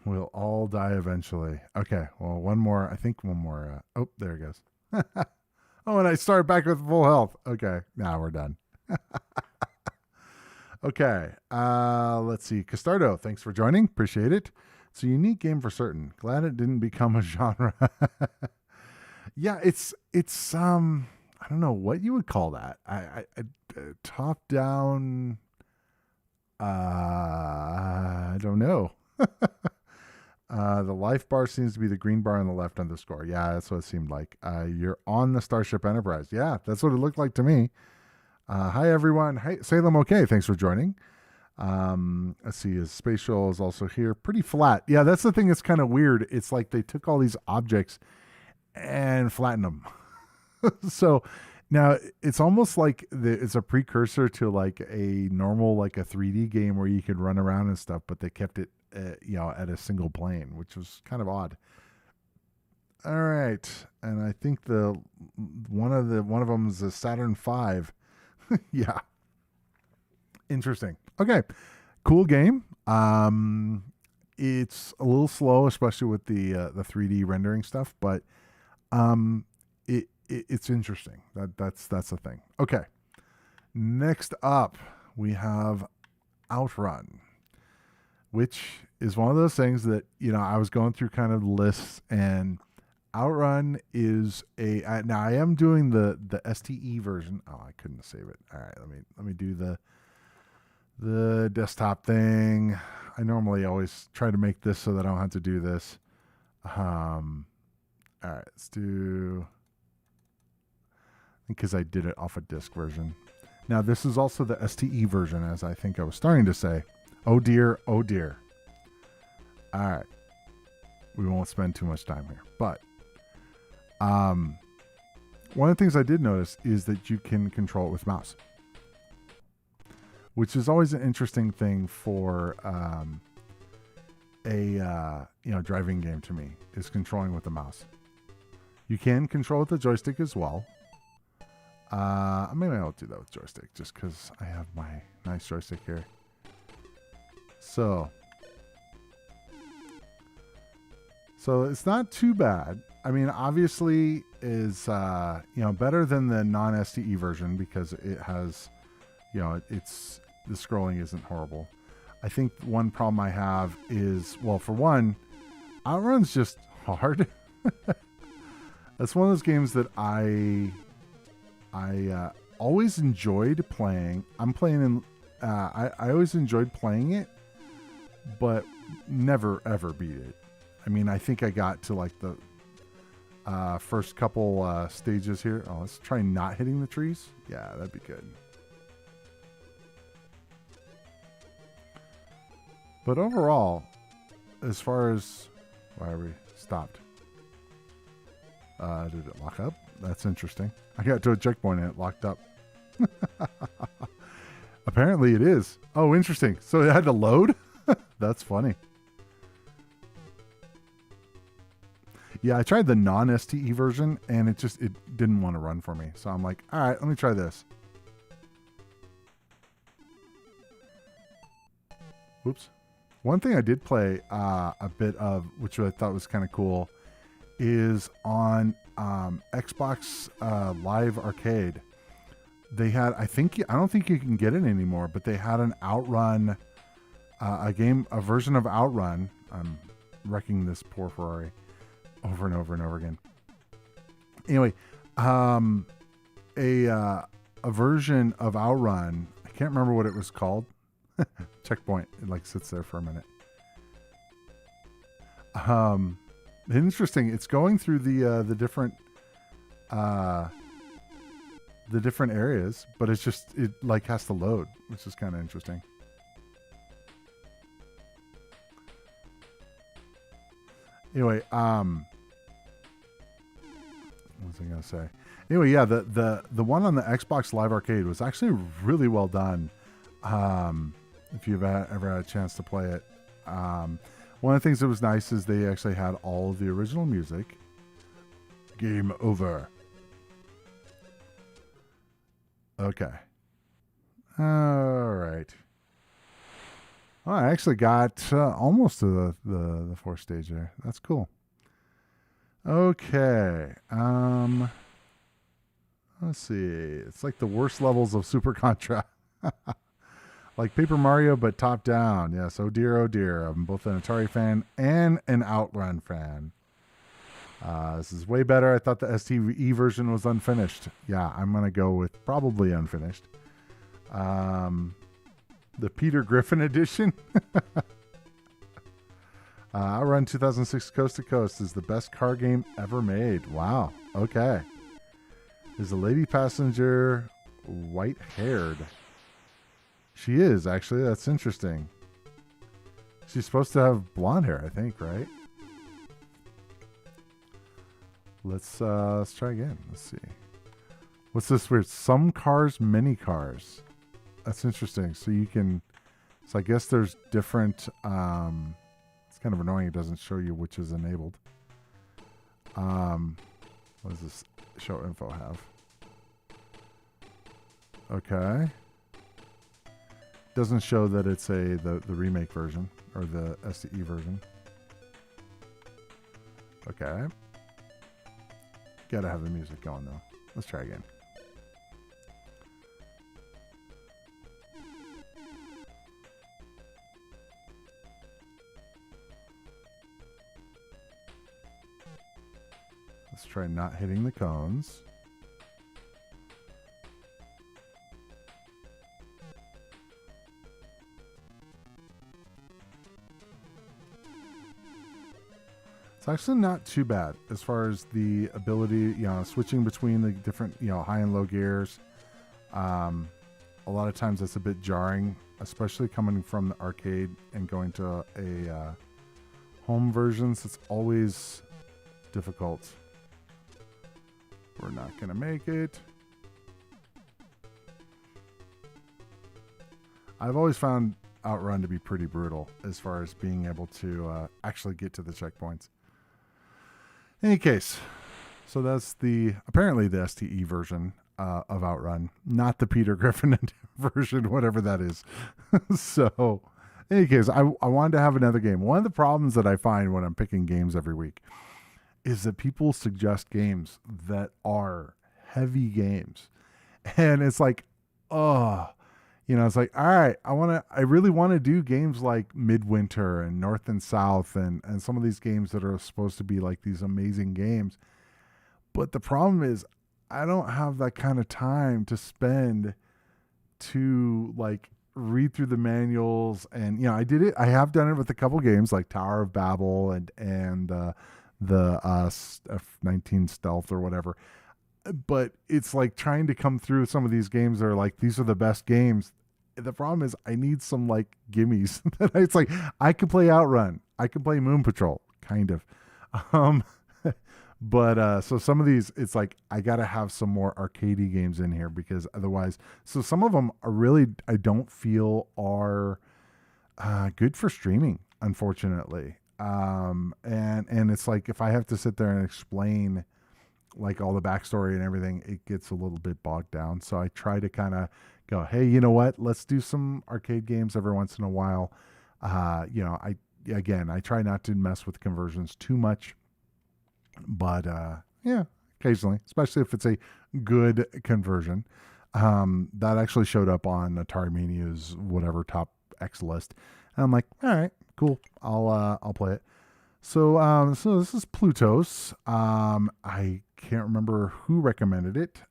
We'll all die eventually. Okay, well, one more. I think one more. Oh, there it goes. Oh, and I started back with full health. Okay, now we're done. Okay, let's see. Castardo, thanks for joining. Appreciate it. It's a unique game for certain. Glad it didn't become a genre. Yeah, it's I don't know what you would call that. I top down. I don't know. The life bar seems to be the green bar on the left on the score. Yeah, that's what it seemed like. You're on the Starship Enterprise. Yeah, that's what it looked like to me. Hi, everyone. Hi, Salem. Okay, thanks for joining. Let's see. His spatial is also here. Pretty flat. Yeah, that's the thing that's kind of weird. It's like they took all these objects and flattened them. So now it's almost like it's a precursor to like a normal, like a 3D game where you could run around and stuff, but they kept it, at a single plane, which was kind of odd. All right, and I think one of them is a Saturn V. Yeah, interesting. Okay, cool game. It's a little slow, especially with the 3D rendering stuff, but it's interesting. That's the thing. Okay, next up we have Outrun, which is one of those things that I was going through kind of lists, and Outrun is now I am doing the STE version. Oh, I couldn't save it. All right, let me do the desktop thing. I normally always try to make this so that I don't have to do this. All right, let's do, because I did it off a disk version. Now this is also the STE version, as I think I was starting to say. Oh dear, oh dear. All right, we won't spend too much time here, but one of the things I did notice is that you can control it with mouse, which is always an interesting thing for a driving game to me, is controlling with the mouse. You can control with the joystick as well. Maybe I'll do that with joystick just because I have my nice joystick here. So it's not too bad. I mean, obviously is better than the non-STE version because it has, it's the scrolling isn't horrible. I think one problem I have is, well, for one, Outrun's just hard. That's one of those games that I always enjoyed playing. I always enjoyed playing it, but never ever beat it. I mean, I think I got to like the first couple stages here. Oh, let's try not hitting the trees. Yeah, that'd be good. But overall, as far as why are we stopped? Did it lock up? That's interesting. I got to a checkpoint and it locked up. Apparently it is. Oh, interesting. So it had to load? That's funny. Yeah, I tried the non-STE version and it didn't want to run for me. So I'm like, all right, let me try this. Whoops. One thing I did play a bit of, which I thought was kind of cool, is on Xbox Live Arcade. They had, I don't think you can get it anymore, but they had an Outrun, a version of Outrun. I'm wrecking this poor Ferrari over and over and over again. Anyway, a version of Outrun. I can't remember what it was called. Checkpoint. It like sits there for a minute. Interesting. It's going through the different areas, but it like has to load, which is kind of interesting. Anyway, what was I gonna say? Anyway, yeah, the one on the Xbox Live Arcade was actually really well done. If you've ever had a chance to play it, one of the things that was nice is they actually had all of the original music. Game over. Okay. All right. Well, I actually got almost to the fourth stage there. That's cool. Okay. Let's see. It's like the worst levels of Super Contra. Like Paper Mario, but top down. Yes. Oh dear, oh dear. I'm both an Atari fan and an Outrun fan. This is way better. I thought the STE version was unfinished. Yeah, I'm going to go with probably unfinished. The Peter Griffin edition. Outrun 2006 Coast to Coast is the best car game ever made. Wow. Okay. Is a lady passenger white-haired? She is, actually. That's interesting. She's supposed to have blonde hair, I think, right? Let's try again. Let's see. What's this weird? Some cars, many cars. That's interesting. So you can... So I guess there's different... it's kind of annoying. It doesn't show you which is enabled. What does this show info have? Okay. Doesn't show that it's the remake version or the STE version. Okay. Gotta have the music going though. Let's try again. Let's try not hitting the cones. It's actually not too bad as far as the ability, switching between the different, high and low gears. A lot of times that's a bit jarring, especially coming from the arcade and going to a home versions. It's always difficult. We're not going to make it. I've always found Outrun to be pretty brutal as far as being able to actually get to the checkpoints. In any case, so that's apparently the STE version of Outrun, not the Peter Griffin version, whatever that is. So, in any case, I wanted to have another game. One of the problems that I find when I'm picking games every week is that people suggest games that are heavy games. And it's like, it's like, all right, I really want to do games like Midwinter and North and South and some of these games that are supposed to be like these amazing games. But the problem is I don't have that kind of time to spend to like read through the manuals. And, I have done it with a couple games like Tower of Babel and the F-19 Stealth or whatever. But it's like trying to come through some of these games that are like, these are the best games. The problem is I need some like gimmies. It's like, I can play Outrun. I can play Moon Patrol, kind of. But so some of these, it's like, I got to have some more arcadey games in here because otherwise, so some of them are really, I don't feel are good for streaming, unfortunately. And it's like, if I have to sit there and explain like all the backstory and everything, it gets a little bit bogged down. So I try to kind of go, hey, you know what? Let's do some arcade games every once in a while. I try not to mess with conversions too much, but occasionally, especially if it's a good conversion. That actually showed up on Atari Mania's whatever top X list. And I'm like, all right, cool. I'll play it. So this is Plutos. I can't remember who recommended it.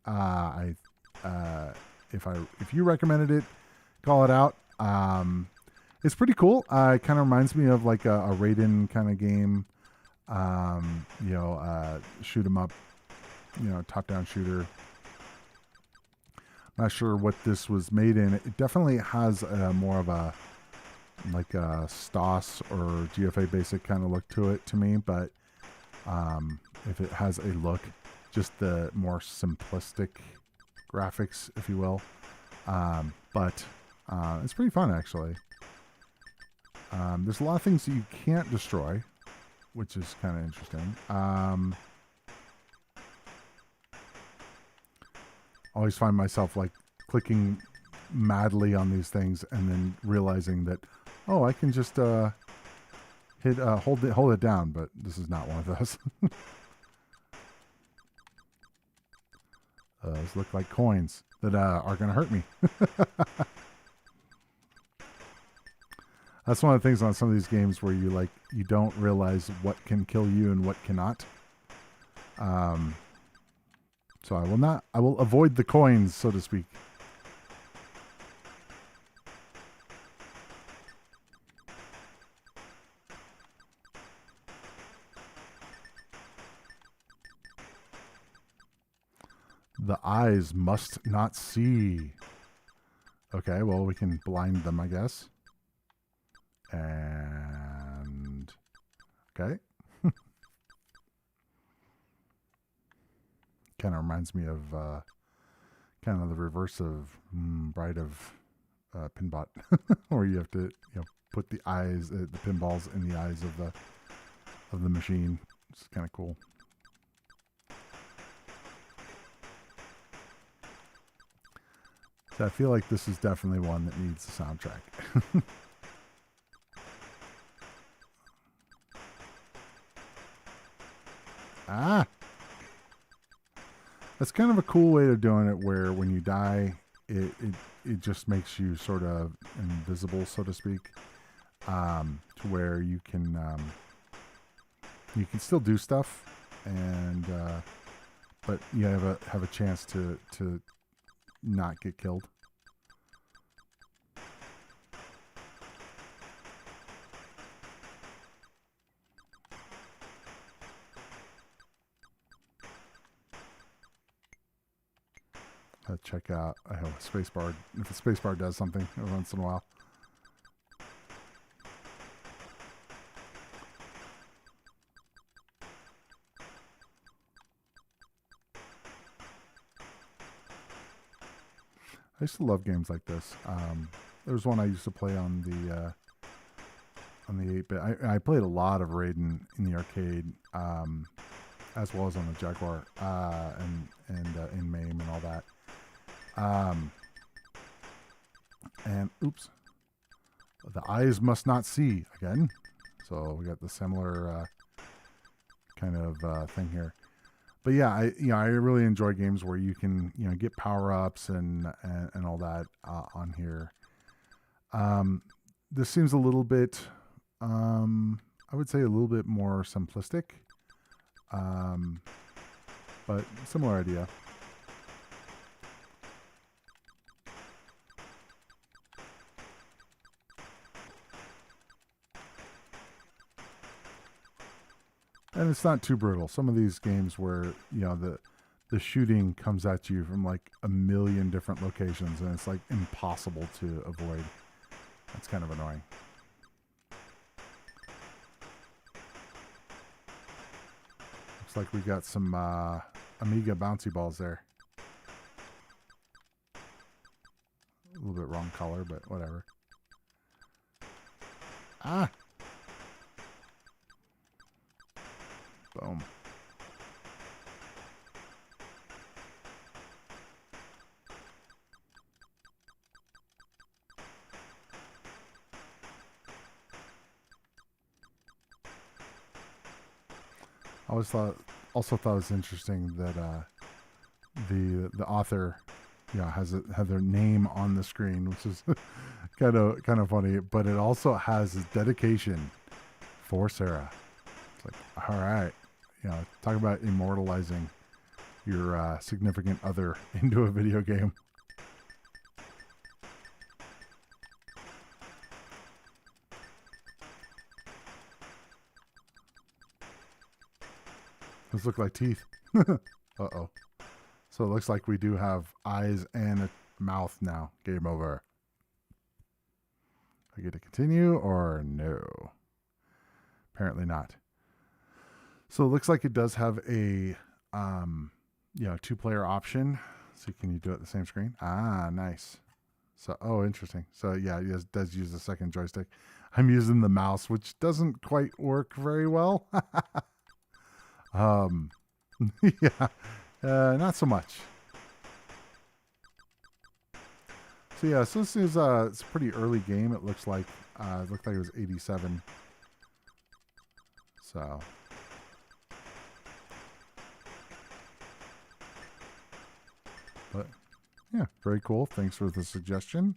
If you recommended it, call it out. It's pretty cool. It kind of reminds me of like a Raiden kind of game. Shoot 'em up, top down shooter. Not sure what this was made in. It definitely has more of a like a STOS or GFA Basic kind of look to it to me, but if it has a look, just the more simplistic graphics, if you will. But it's pretty fun, actually. There's a lot of things that you can't destroy, which is kind of interesting. Always find myself like clicking madly on these things and then realizing that, oh, I can just hit hold it down, but this is not one of those. Those look like coins that are going to hurt me. That's one of the things on some of these games where you don't realize what can kill you and what cannot. So I will avoid the coins, so to speak. The eyes must not see. Okay, well, we can blind them, I guess. And okay. Kind of reminds me of kind of the reverse of Bride of Pinbot, where you have to put the eyes, the pinballs in the eyes of the machine. It's kind of cool. So I feel like this is definitely one that needs a soundtrack. Ah! That's kind of a cool way of doing it, where when you die, it just makes you sort of invisible, so to speak, to where you can still do stuff, and but you have a chance to not get killed. Check out a spacebar. If a spacebar does something every once in a while. I used to love games like this. There was one I used to play on the 8-bit. I played a lot of Raiden in the arcade, as well as on the Jaguar and in MAME and all that. And oops, the eyes must not see again. So we got the similar kind of thing here. But yeah, I really enjoy games where you can get power ups and all that on here. This seems a little bit, I would say a little bit more simplistic, but similar idea. And it's not too brutal. Some of these games where the shooting comes at you from like a million different locations, and it's like impossible to avoid. That's kind of annoying. Looks like we got some Amiga bouncy balls there. A little bit wrong color, but whatever. Ah! Boom. I also thought it was interesting that the author have their name on the screen, which is kind of funny, but it also has his dedication for Sarah. It's like, all right, talk about immortalizing your significant other into a video game. Those look like teeth. Uh-oh. So it looks like we do have eyes and a mouth now. Game over. I get to continue or no? Apparently not. So it looks like it does have a 2-player option. So can you do it at the same screen? Ah, nice. So, oh, interesting. So yeah, it does use the second joystick. I'm using the mouse, which doesn't quite work very well. Yeah, not so much. So yeah, so this is it's a pretty early game. It looks like it looked like it was 87. So but yeah, very cool. Thanks for the suggestion.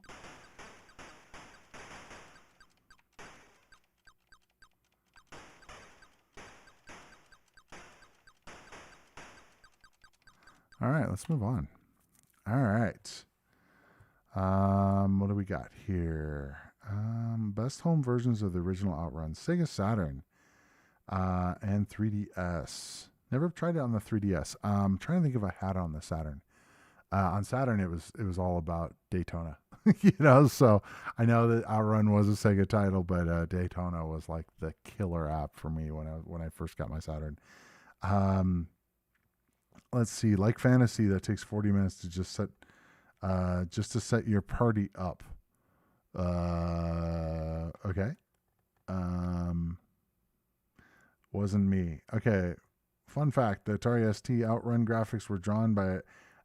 All right, let's move on. All right. What do we got here? Best home versions of the original Outrun, Sega Saturn, and 3DS. Never tried it on the 3DS. Trying to think if I had it on the Saturn. On Saturn, it was all about Daytona, So I know that Outrun was a Sega title, but Daytona was like the killer app for me when I first got my Saturn. Let's see, like Fantasy, that takes 40 minutes to just set your party up. Okay. Wasn't me. Okay. Fun fact: the Atari ST Outrun graphics were drawn by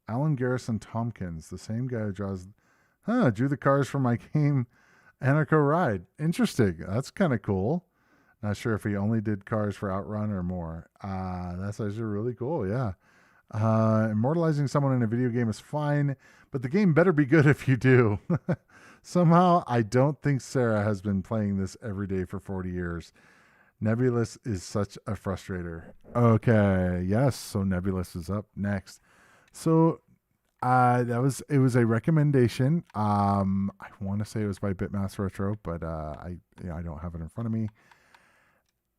Alan Garrison Tompkins, the same guy who drew the cars for my game Anarcho Ride. Interesting. That's kind of cool. Not sure if he only did cars for Outrun or more. That's actually really cool. Yeah. Immortalizing someone in a video game is fine, but the game better be good if you do. Somehow, I don't think Sarah has been playing this every day for 40 years. Nebulous is such a frustrator. Okay, yes, so Nebulous is up next. So it was a recommendation. I want to say it was by Bitmass Retro, but I don't have it in front of me.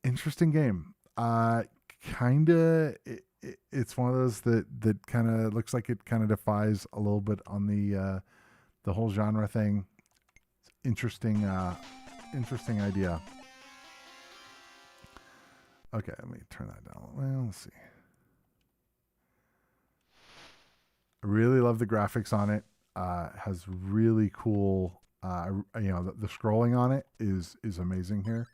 Interesting game. It's one of those that kind of looks like it kind of defies a little bit on the whole genre thing. Interesting idea. Okay, let me turn that down. Well, let's see. I really love the graphics on it. Has really cool. The scrolling on it is amazing here.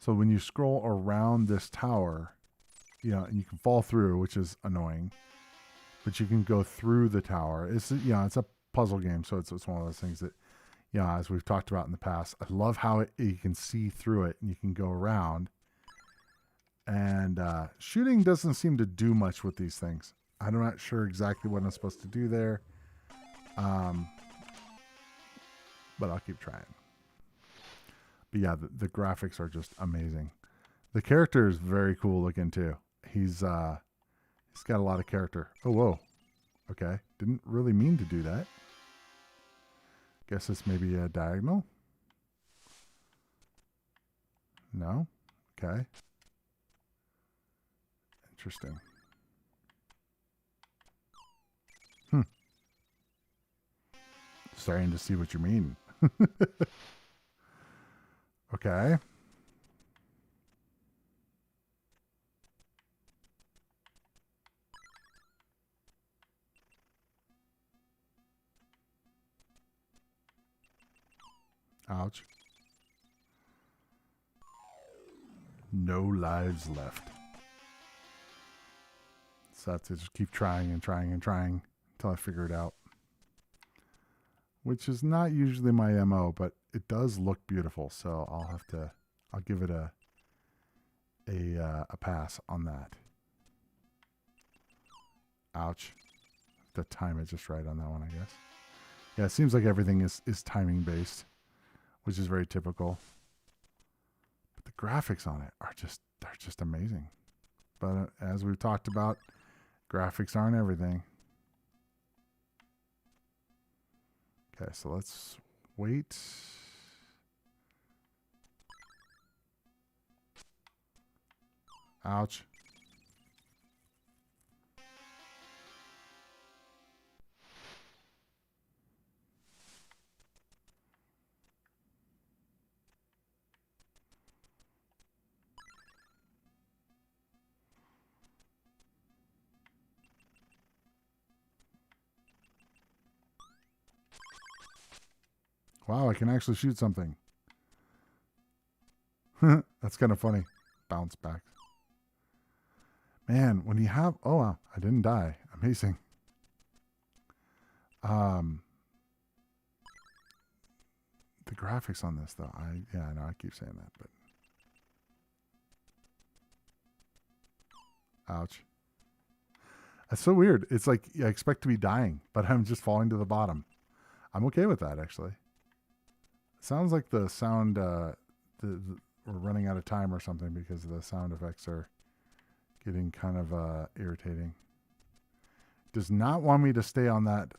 So when you scroll around this tower, and you can fall through, which is annoying, but you can go through the tower. It's a puzzle game, so it's one of those things that, as we've talked about in the past, I love how you can see through it and you can go around. And shooting doesn't seem to do much with these things. I'm not sure exactly what I'm supposed to do there. But I'll keep trying. But yeah, the graphics are just amazing. The character is very cool looking too. He's got a lot of character. Oh, whoa. Okay. Didn't really mean to do that. Guess it's maybe a diagonal. No? Okay. Interesting. Starting to see what you mean. Okay. Ouch. No lives left. So I have to just keep trying and trying and trying until I figure it out. Which is not usually my MO, but it does look beautiful, so I'll give it a pass on that. Ouch. The time it just right on that one, I guess. Yeah, it seems like everything is timing based, which is very typical. But the graphics on it are just amazing. But as we've talked about, graphics aren't everything. Okay, so let's wait. Ouch. Wow, I can actually shoot something. That's kind of funny. Bounce back. Man, when you have... Oh, wow. I didn't die. Amazing. The graphics on this, though. I know I keep saying that, but... Ouch. That's so weird. It's like I expect to be dying, but I'm just falling to the bottom. I'm okay with that, actually. It sounds like the sound... we're running out of time or something because the sound effects are getting kind of irritating. Does not want me to stay on that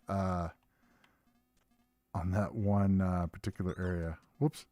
one particular area. Whoops.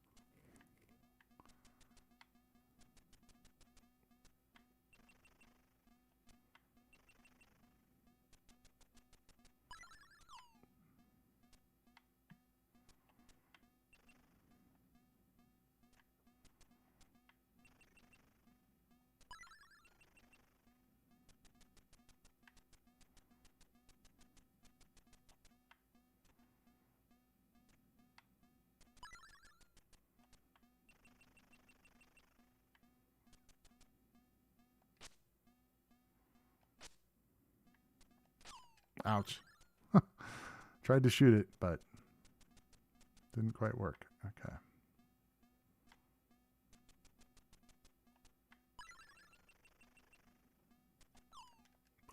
Ouch. Tried to shoot it, but didn't quite work. Okay.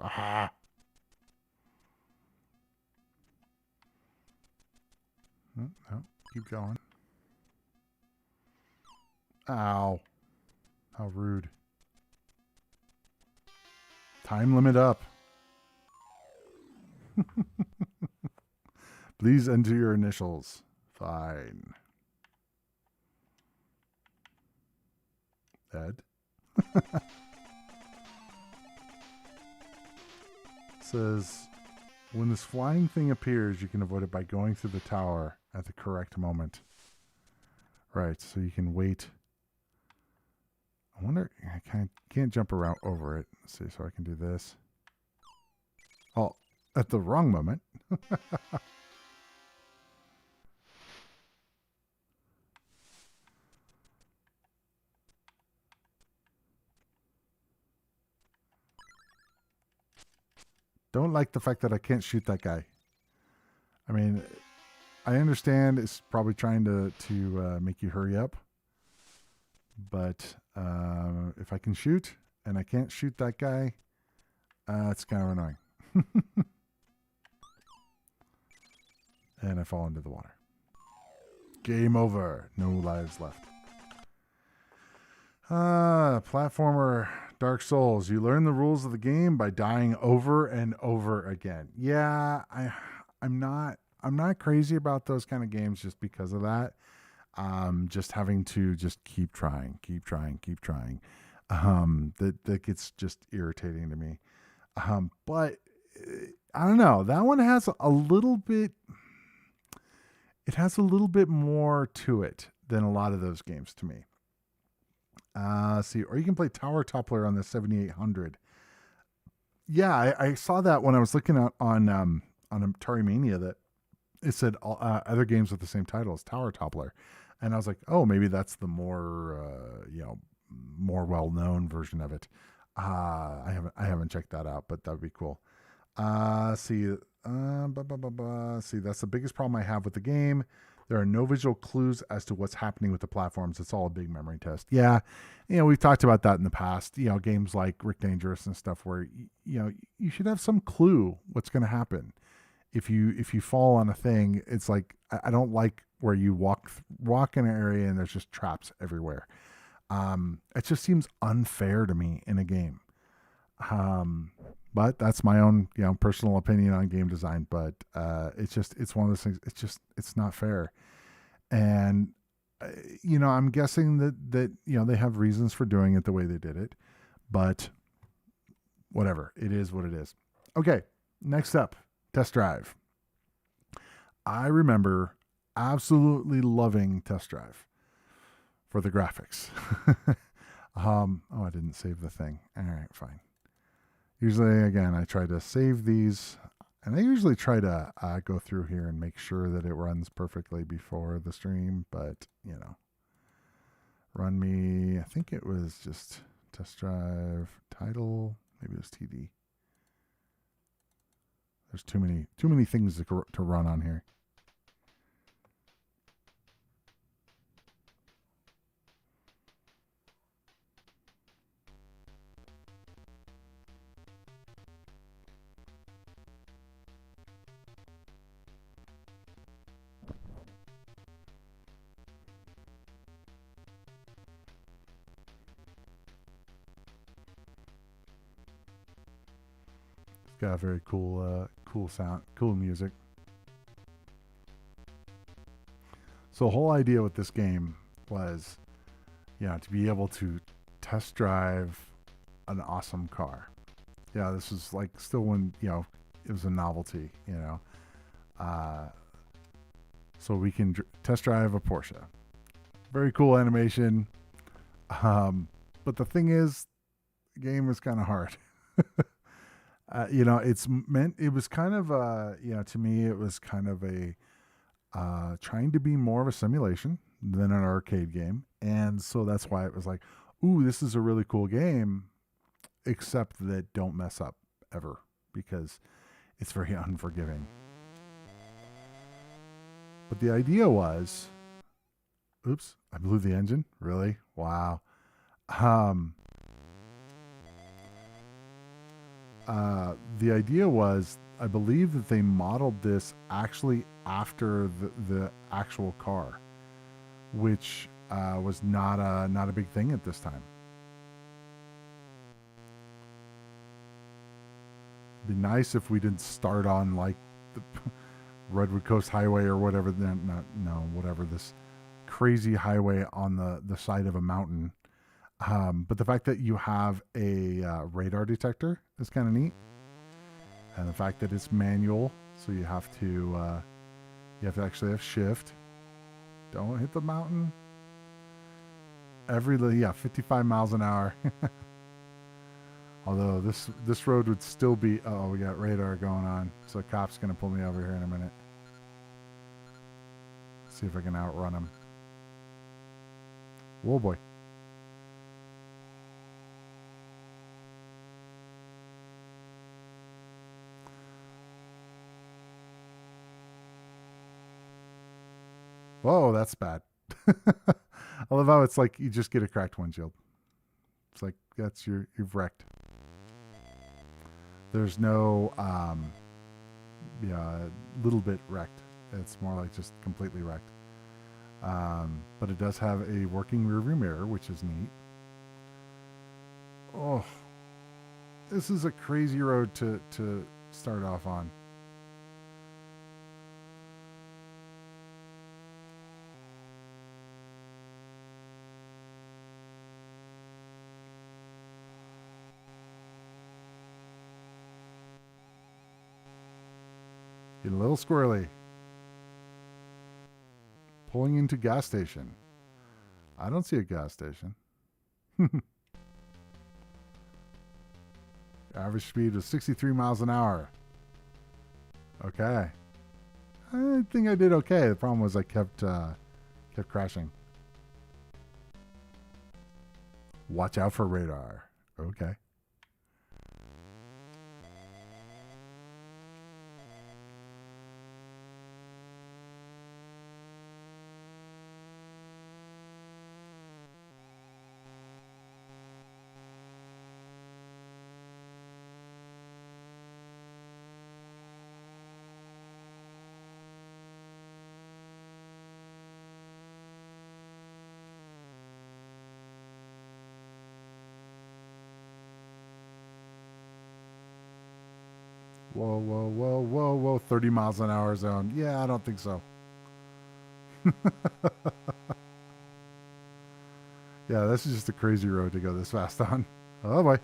Aha. No, keep going. Ow. How rude. Time limit up. Please enter your initials. Fine. Ed? Says, when this flying thing appears, you can avoid it by going through the tower at the correct moment. Right, so you can wait. I wonder, I can't jump around over it. Let's see, so I can do this. Oh, at the wrong moment. Don't like the fact that I can't shoot that guy. I mean, I understand it's probably trying to make you hurry up. But if I can shoot and I can't shoot that guy, it's kind of annoying. And I fall into the water. Game over. No lives left. Platformer Dark Souls. You learn the rules of the game by dying over and over again. Yeah, I'm not crazy about those kind of games just because of that. Just having to just keep trying. That gets just irritating to me. But I don't know. That one has a little bit. It has a little bit more to it than a lot of those games to me. See, or you can play Tower Toppler on the 7800. Yeah, I saw that when I was looking at on Atari Mania that it said other games with the same title as Tower Toppler, and I was like, oh, maybe that's the more more well known version of it. I haven't checked that out, but that would be cool. See, that's the biggest problem I have with the game. There are no visual clues as to what's happening with the platforms. It's all a big memory test. Yeah, we've talked about that in the past. Games like Rick Dangerous and stuff where you should have some clue what's going to happen. If you fall on a thing, it's like I don't like where you walk in an area and there's just traps everywhere. It just seems unfair to me in a game. But that's my own, personal opinion on game design. But it's one of those things. It's not fair. And I'm guessing that they have reasons for doing it the way they did it. But whatever, it is what it is. Okay, next up, Test Drive. I remember absolutely loving Test Drive for the graphics. I didn't save the thing. All right, fine. Usually, again, I try to save these And I usually try to go through here and make sure that it runs perfectly before the stream, but run me, I think it was just test drive title, maybe it was TD. There's too many things to run on here. It's got a very cool sound, cool music. So the whole idea with this game was, to be able to test drive an awesome car. Yeah, this is like still when, it was a novelty, so we can test drive a Porsche. Very cool animation. But the thing is, the game is kind of hard. It was kind of, to me, it was kind of a, trying to be more of a simulation than an arcade game. And so that's why it was like, ooh, this is a really cool game, except that don't mess up ever, because it's very unforgiving. But the idea was, oops, I blew the engine. Really? Wow. The idea was, I believe that they modeled this actually after the actual car, which was not a big thing at this time. It'd be nice if we didn't start on like the Redwood Coast Highway or whatever. Whatever this crazy highway on the side of a mountain. But the fact that you have a radar detector is kind of neat, and the fact that it's manual, so you have to actually have shift. Don't hit the mountain. 55 miles an hour. Although this road would still be, we got radar going on, so the cop's gonna pull me over here in a minute. See if I can outrun him. Whoa, boy. Whoa, that's bad. I love how it's like you just get a cracked windshield. It's like you've wrecked. There's no little bit wrecked. It's more like just completely wrecked. But it does have a working rearview mirror, which is neat. Oh, this is a crazy road to start off on. Getting a little squirrely. Pulling into gas station. I don't see a gas station. Average speed was 63 miles an hour. Okay. I think I did okay. The problem was I kept crashing. Watch out for radar. Okay. Whoa, whoa, whoa, whoa, whoa. 30 miles an hour zone. Yeah, I don't think so. Yeah, this is just a crazy road to go this fast on. Oh, boy.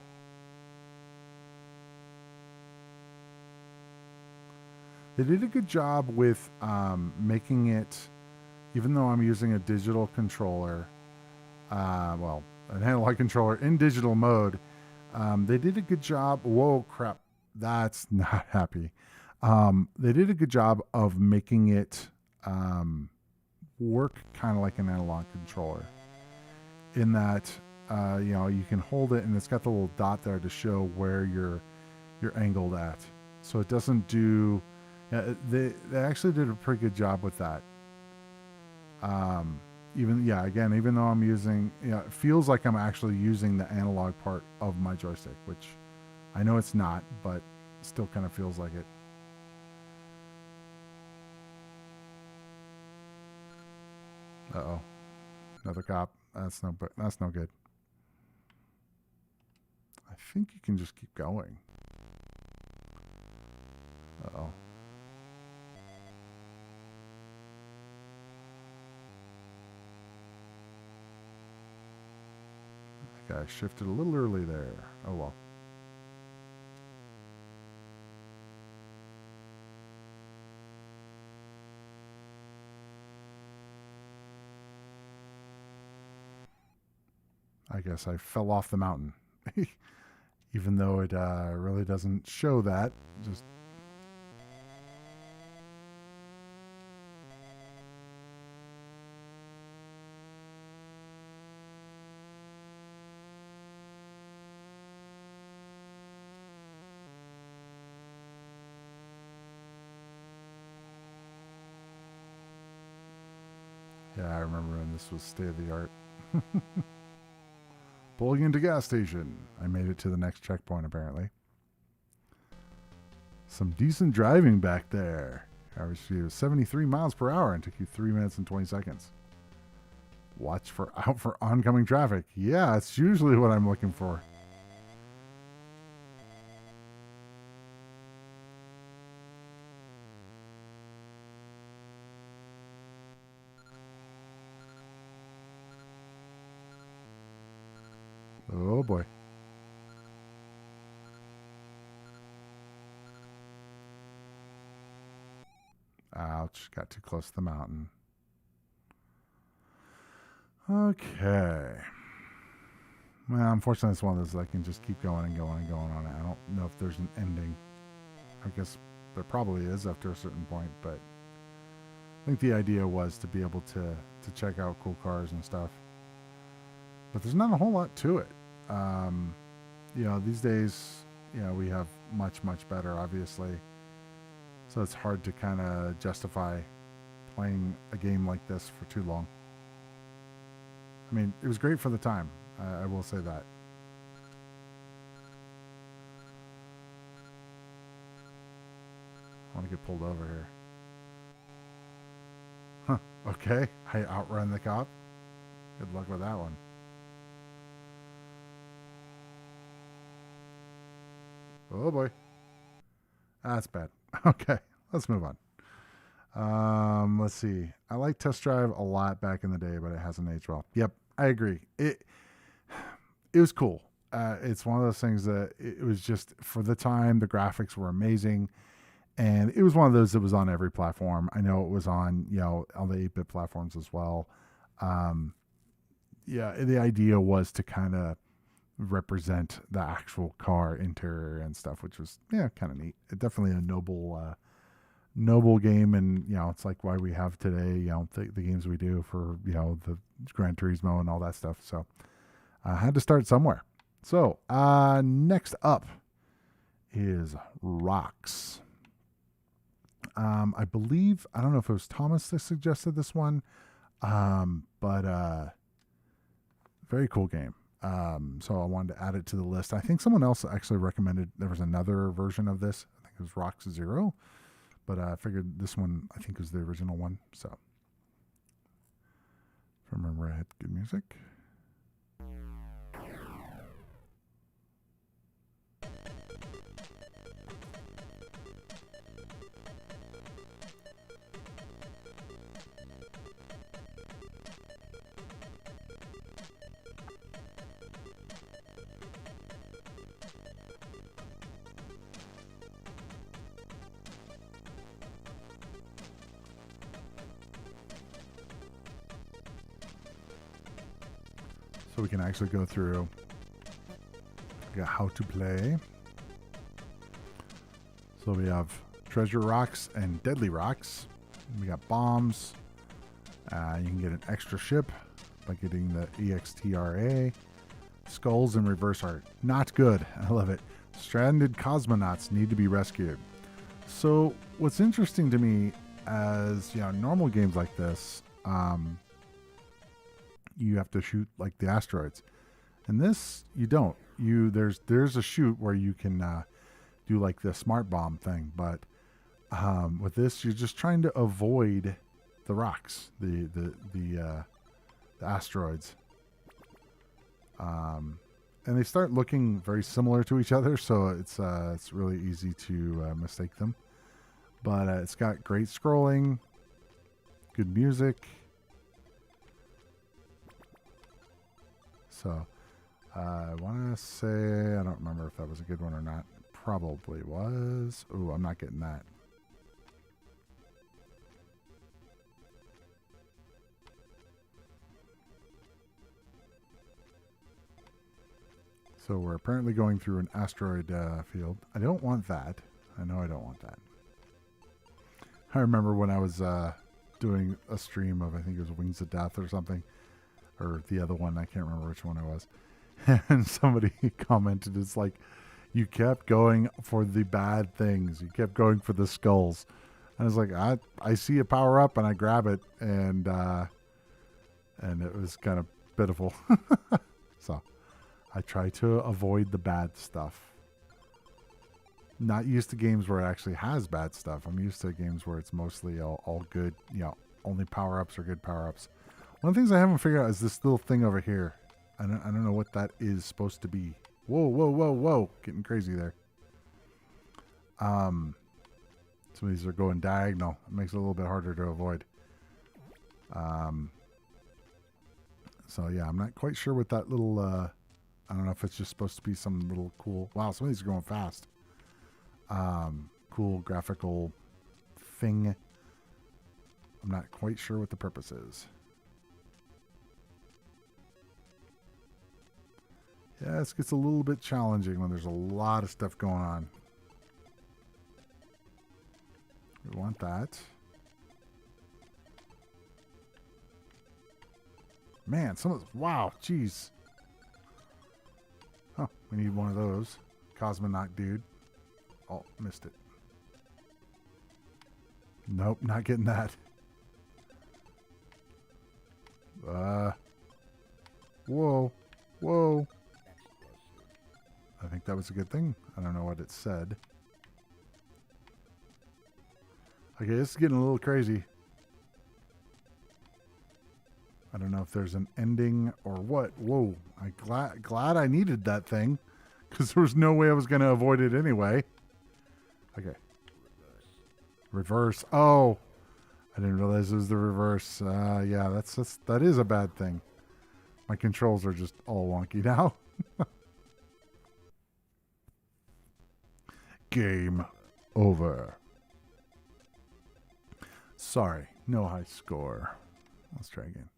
They did a good job with making it, even though I'm using a digital controller, an analog controller in digital mode, they did a good job. Whoa, crap. That's not happy. They did a good job of making it work kind of like an analog controller, in that you can hold it and it's got the little dot there to show where you're angled at. So it doesn't do. They actually did a pretty good job with that. Even though I'm using, it feels like I'm actually using the analog part of my joystick, which I know it's not, but still kind of feels like it. Uh-oh. Another cop. That's no good. I think you can just keep going. Uh-oh. I think I shifted a little early there. Oh well. I guess I fell off the mountain. Even though it really doesn't show that. Just yeah, I remember when this was state of the art. Pulling into gas station. I made it to the next checkpoint, apparently. Some decent driving back there. Average speed was 73 miles per hour and took you 3 minutes and 20 seconds. Watch out for oncoming traffic. Yeah, it's usually what I'm looking for. Oh boy. Ouch, got too close to the mountain. Okay. Well, unfortunately, it's one of those that I can just keep going and going and going on it. I don't know if there's an ending. I guess there probably is after a certain point, but I think the idea was to be able to check out cool cars and stuff. But there's not a whole lot to it. These days, we have much, much better, obviously. So it's hard to kind of justify playing a game like this for too long. I mean, it was great for the time. I will say that. I want to get pulled over here. Huh. Okay. I outrun the cop. Good luck with that one. Oh boy. That's bad. Okay. Let's move on. Let's see. I like Test Drive a lot back in the day, but it hasn't aged well. Yep. I agree. It was cool. It's one of those things that it was just, for the time, the graphics were amazing. And it was one of those that was on every platform. I know it was on, all the 8-bit platforms as well. The idea was to kind of represent the actual car interior and stuff, which was, kind of neat. Definitely a noble game. And, it's like why we have today, the games we do for, the Gran Turismo and all that stuff. So I had to start somewhere. So next up is R0x. I believe, I don't know if it was Thomas that suggested this one, but very cool game. So I wanted to add it to the list. I think someone else actually recommended there was another version of this. I think it was R0x 0, but I figured this one, I think, was the original one. So if I remember, I had good music. So we can actually go through how to play. So we have treasure rocks and deadly rocks. We got bombs. You can get an extra ship by getting the EXTRA. Skulls in reverse art. Not good. I love it. Stranded cosmonauts need to be rescued. So what's interesting to me, as you know, normal games like this, you have to shoot like the asteroids. And this, you don't. There's a shoot where you can do like the smart bomb thing, but with this, you're just trying to avoid the rocks, the asteroids. And they start looking very similar to each other, so it's really easy to mistake them. But it's got great scrolling, good music. So I want to say, I don't remember if that was a good one or not. Probably was. Ooh, I'm not getting that. So we're apparently going through an asteroid field. I don't want that. I know I don't want that. I remember when I was doing a stream of, I think it was Wings of Death or something, or the other one, I can't remember which one it was. And somebody commented, it's like, you kept going for the bad things. You kept going for the skulls. And I was like, I see a power up and I grab it, and it was kind of pitiful. So I try to avoid the bad stuff. Not used to games where it actually has bad stuff. I'm used to games where it's mostly all good, you know, only power-ups are good power-ups. One of the things I haven't figured out is this little thing over here. I don't know what that is supposed to be. Whoa, whoa, whoa, whoa. Getting crazy there. Some of these are going diagonal. It makes it a little bit harder to avoid. So yeah, I'm not quite sure what that little, I don't know if it's just supposed to be some little cool, wow, some of these are going fast. Cool graphical thing. I'm not quite sure what the purpose is. Yeah, this gets a little bit challenging when there's a lot of stuff going on. We want that. Man, some of those, wow, jeez. Oh, we need one of those. Cosmonaut dude. Oh, missed it. Nope, not getting that. Whoa, whoa. I think that was a good thing. I don't know what it said. Okay, this is getting a little crazy. I don't know if there's an ending or what. Whoa, I'm glad I needed that thing, because there was no way I was going to avoid it anyway. Okay. Reverse. Oh, I didn't realize it was the reverse. Yeah, that is a bad thing. My controls are just all wonky now. Game over. Sorry, no high score. Let's try again.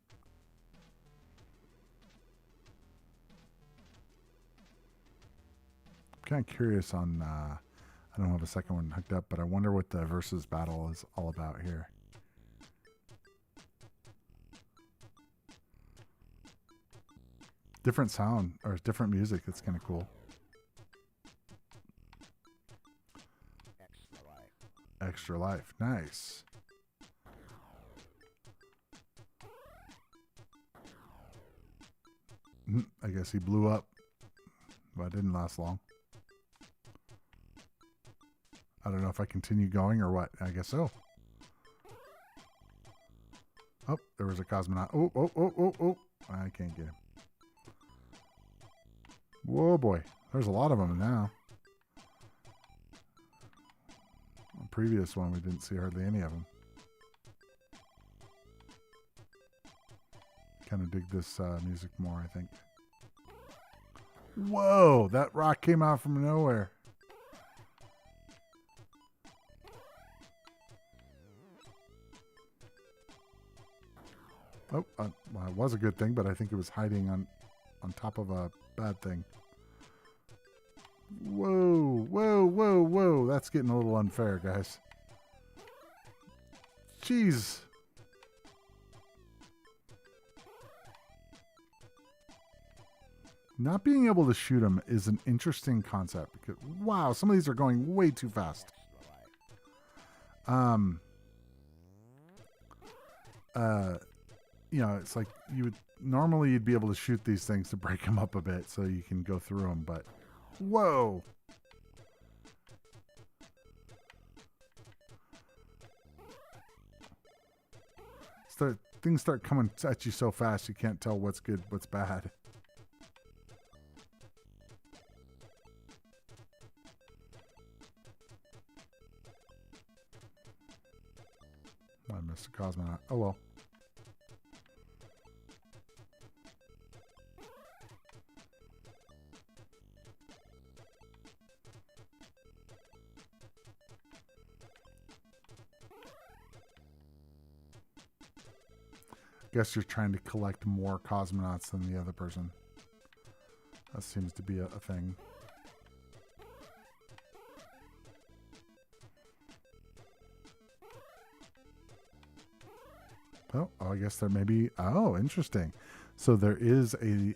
I'm kind of curious on, I don't have a second one hooked up, but I wonder what the versus battle is all about here. Different sound, or different music, that's kind of cool. Extra life, nice. I guess he blew up, but it didn't last long. I don't know if I continue going or what. I guess so. Oh, there was a cosmonaut. Oh, oh, oh, oh, oh. I can't get him. Whoa, boy. There's a lot of them now. The previous one, we didn't see hardly any of them. Kind of dig this music more, I think. Whoa, that rock came out from nowhere. Oh, well, it was a good thing, but I think it was hiding on top of a bad thing. Whoa, whoa, whoa, whoa. That's getting a little unfair, guys. Jeez. Not being able to shoot them is an interesting concept because, wow, some of these are going way too fast. You know, it's like normally you'd be able to shoot these things to break them up a bit so you can go through them, but whoa. Things start coming at you so fast you can't tell what's good, what's bad. I missed a cosmonaut. Oh well. Guess you're trying to collect more cosmonauts than the other person. That seems to be a thing. Oh, I guess there may be. Oh, interesting. So there is a,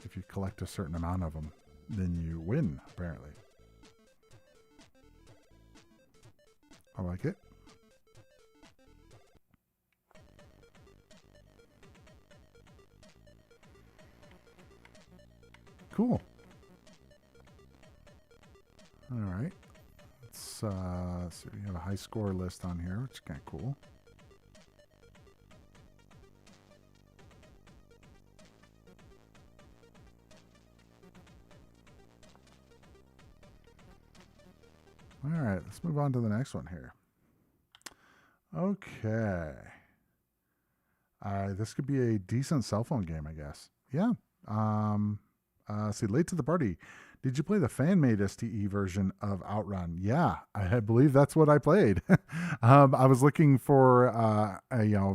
if you collect a certain amount of them, then you win, apparently. I like it. Cool. All right. Let's see. We have a high score list on here, which is kind of cool. All right, let's move on to the next one here. Okay. This could be a decent cell phone game, I guess. Yeah. See, late to the party. Did you play the fan-made STE version of Outrun? Yeah, I believe that's what I played. I was looking for a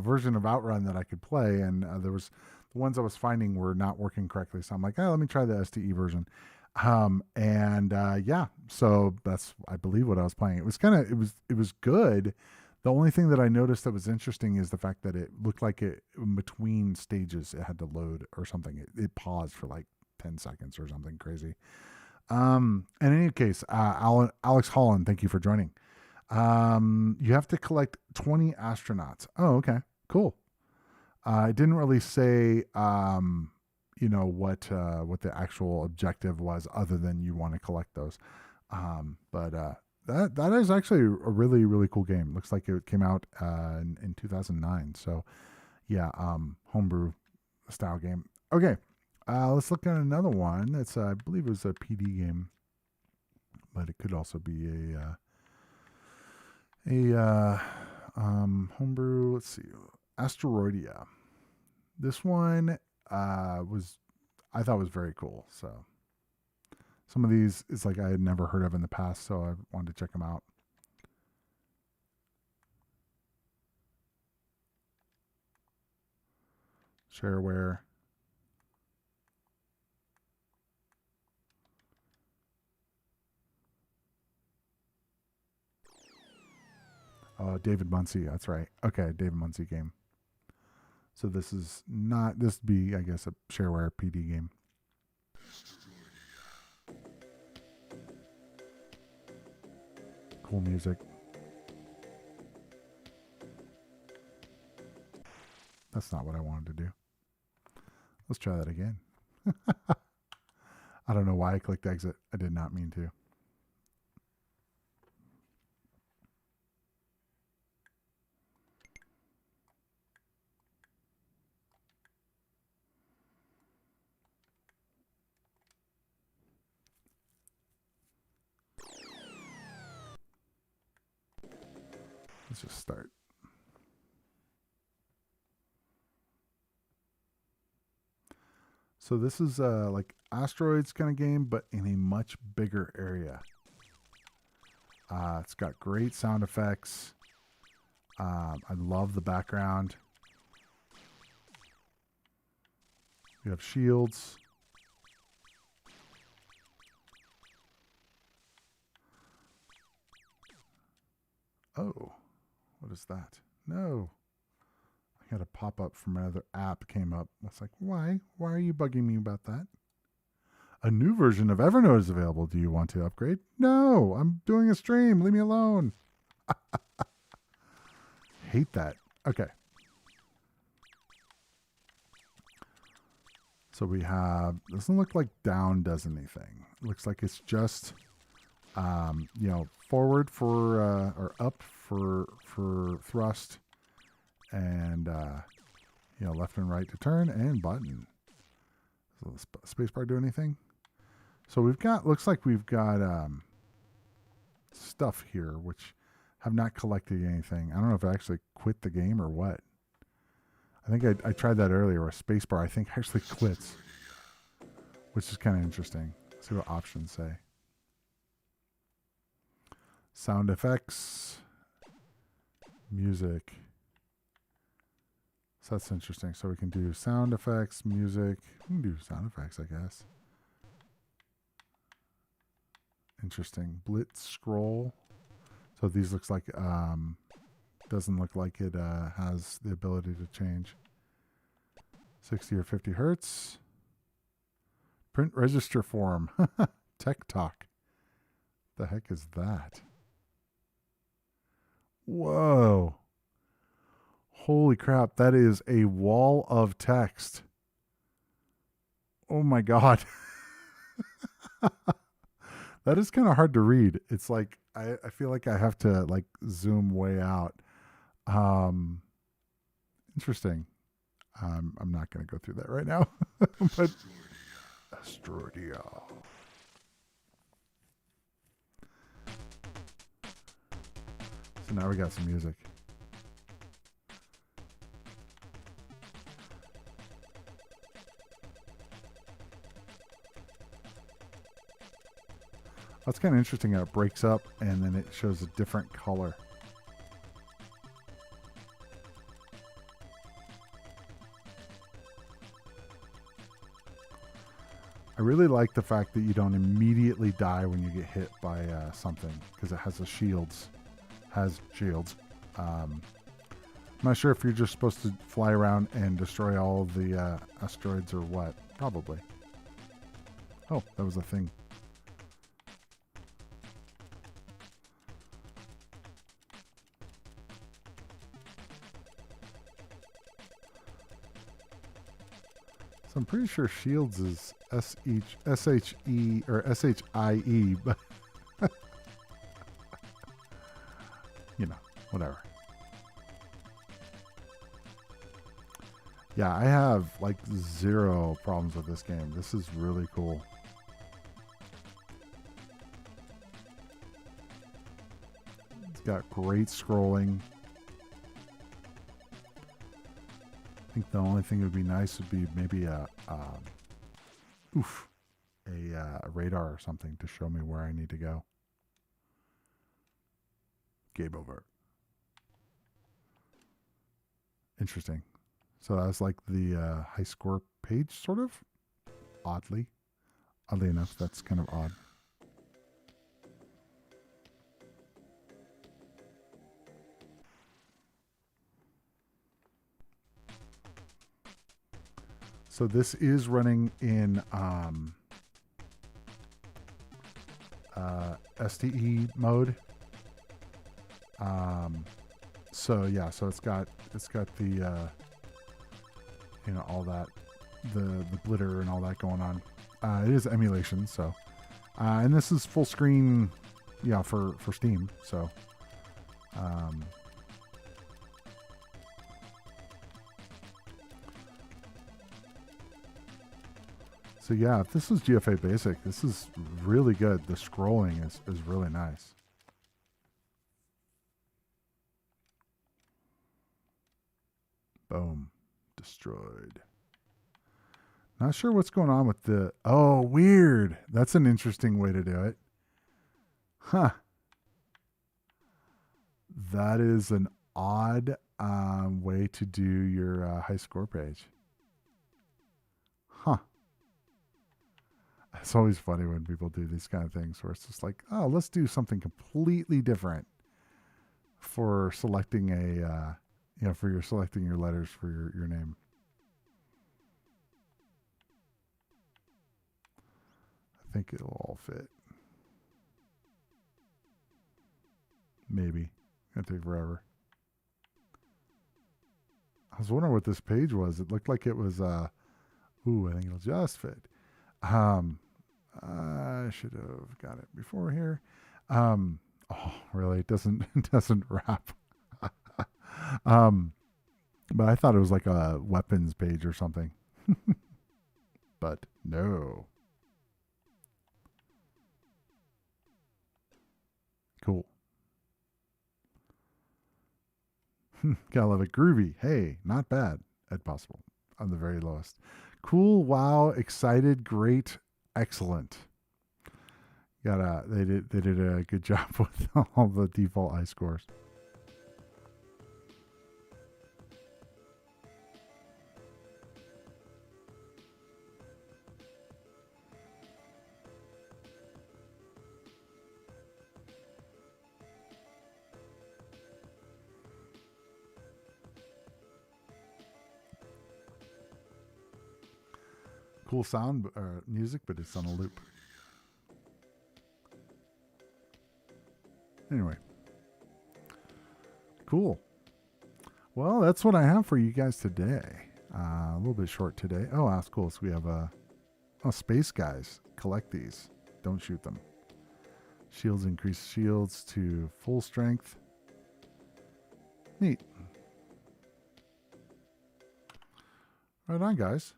version of Outrun that I could play, and there was the ones I was finding were not working correctly. So I'm like, oh, let me try the STE version. Yeah, so that's, I believe, what I was playing. It was it was good. The only thing that I noticed that was interesting is the fact that it looked like it in between stages it had to load or something. It paused for like 10 seconds or something crazy. In any case, Alex Holland, thank you for joining. You have to collect 20 astronauts. Oh, okay, cool. I didn't really say, what the actual objective was, other than you want to collect those. That is actually a really, really cool game. Looks like it came out in 2009. So yeah, homebrew style game. Okay, let's look at another one. That's I believe it was a PD game, but it could also be a homebrew. Let's see, Asteroidia. This one I thought was very cool. So some of these is like I had never heard of in the past, so I wanted to check them out. Shareware. David Muncie. That's right. Okay, David Muncie game. So this is not, this would be, I guess, a shareware PD game. Cool music. That's not what I wanted to do. Let's try that again. I don't know why I clicked exit. I did not mean to. Let's just start. So this is like asteroids kind of game, but in a much bigger area. It's got great sound effects. I love the background. You have shields. Oh, what is that? No. I had a pop-up from another app came up. I was like, why? Why are you bugging me about that? A new version of Evernote is available. Do you want to upgrade? No, I'm doing a stream. Leave me alone. Hate that. Okay. So we have, doesn't look like down does anything. Looks like it's just, forward for, or up for thrust, and, left and right to turn, and button. So the spacebar do anything? So we've got, looks like we've got stuff here, which have not collected anything. I don't know if I actually quit the game or what. I think I tried that earlier, a spacebar I think actually quits, which is kind of interesting. Let's see what options say. Sound effects, music. So that's interesting. So we can do sound effects, music. We can do sound effects, I guess. Interesting. Blitz scroll. So these looks like, doesn't look like it has the ability to change. 60 or 50 hertz. Print register form. Tech talk. The heck is that? Whoa. Holy crap. That is a wall of text. Oh my God. That is kind of hard to read. It's like, I feel like I have to like zoom way out. Interesting. I'm not going to go through that right now. But Asteroidia. So now we got some music. That's kind of interesting how it breaks up and then it shows a different color. I really like the fact that you don't immediately die when you get hit by something, because it has shields. I'm not sure if you're just supposed to fly around and destroy all of the asteroids or what. Probably. Oh, that was a thing. So I'm pretty sure shields is S-H-E or S-H-I-E, but whatever. Yeah, I have like zero problems with this game. This is really cool. It's got great scrolling. I think the only thing that would be nice would be maybe a radar or something to show me where I need to go. Game over. Interesting. So that's like the high score page, sort of. Oddly enough, that's kind of odd. So this is running in STE mode. So yeah, so it's got the all that, the glitter and all that going on. It is emulation, so and this is full screen, yeah, for Steam. So so yeah, if this is GFA Basic, this is really good. The scrolling is really nice. Boom. Destroyed. Not sure what's going on with the... Oh, weird. That's an interesting way to do it. Huh. That is an odd way to do your high score page. Huh. It's always funny when people do these kind of things where it's just like, oh, let's do something completely different for selecting a for your selecting your letters for your name. I think it'll all fit. Maybe. It'll take forever. I was wondering what this page was. It looked like it was I think it'll just fit. I should have got it before here. Really? It doesn't wrap. But I thought it was like a weapons page or something. But no. Cool. Gotta love it. Groovy. Hey, not bad at possible. On the very lowest. Cool. Wow. Excited. Great. Excellent. They did a good job with all the default I scores. Cool sound music, but it's on a loop. Anyway, cool. Well, that's what I have for you guys today. A little bit short today. Oh, that's cool. So we have space guys. Collect these. Don't shoot them. Shields increase shields to full strength. Neat. Right on, guys.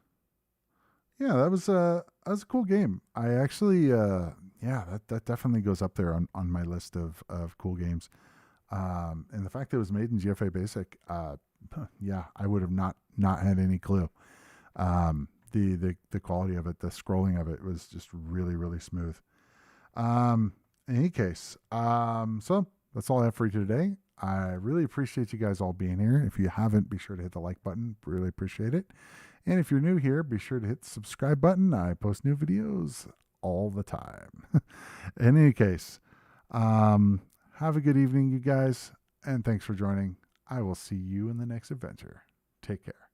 Yeah, that was a cool game. I actually, that definitely goes up there on my list of cool games. And the fact that it was made in GFA Basic, I would have not had any clue. The quality of it, the scrolling of it was just really, really smooth. In any case, so that's all I have for you today. I really appreciate you guys all being here. If you haven't, be sure to hit the like button. Really appreciate it. And if you're new here, be sure to hit the subscribe button. I post new videos all the time. In any case, have a good evening, you guys, and thanks for joining. I will see you in the next adventure. Take care.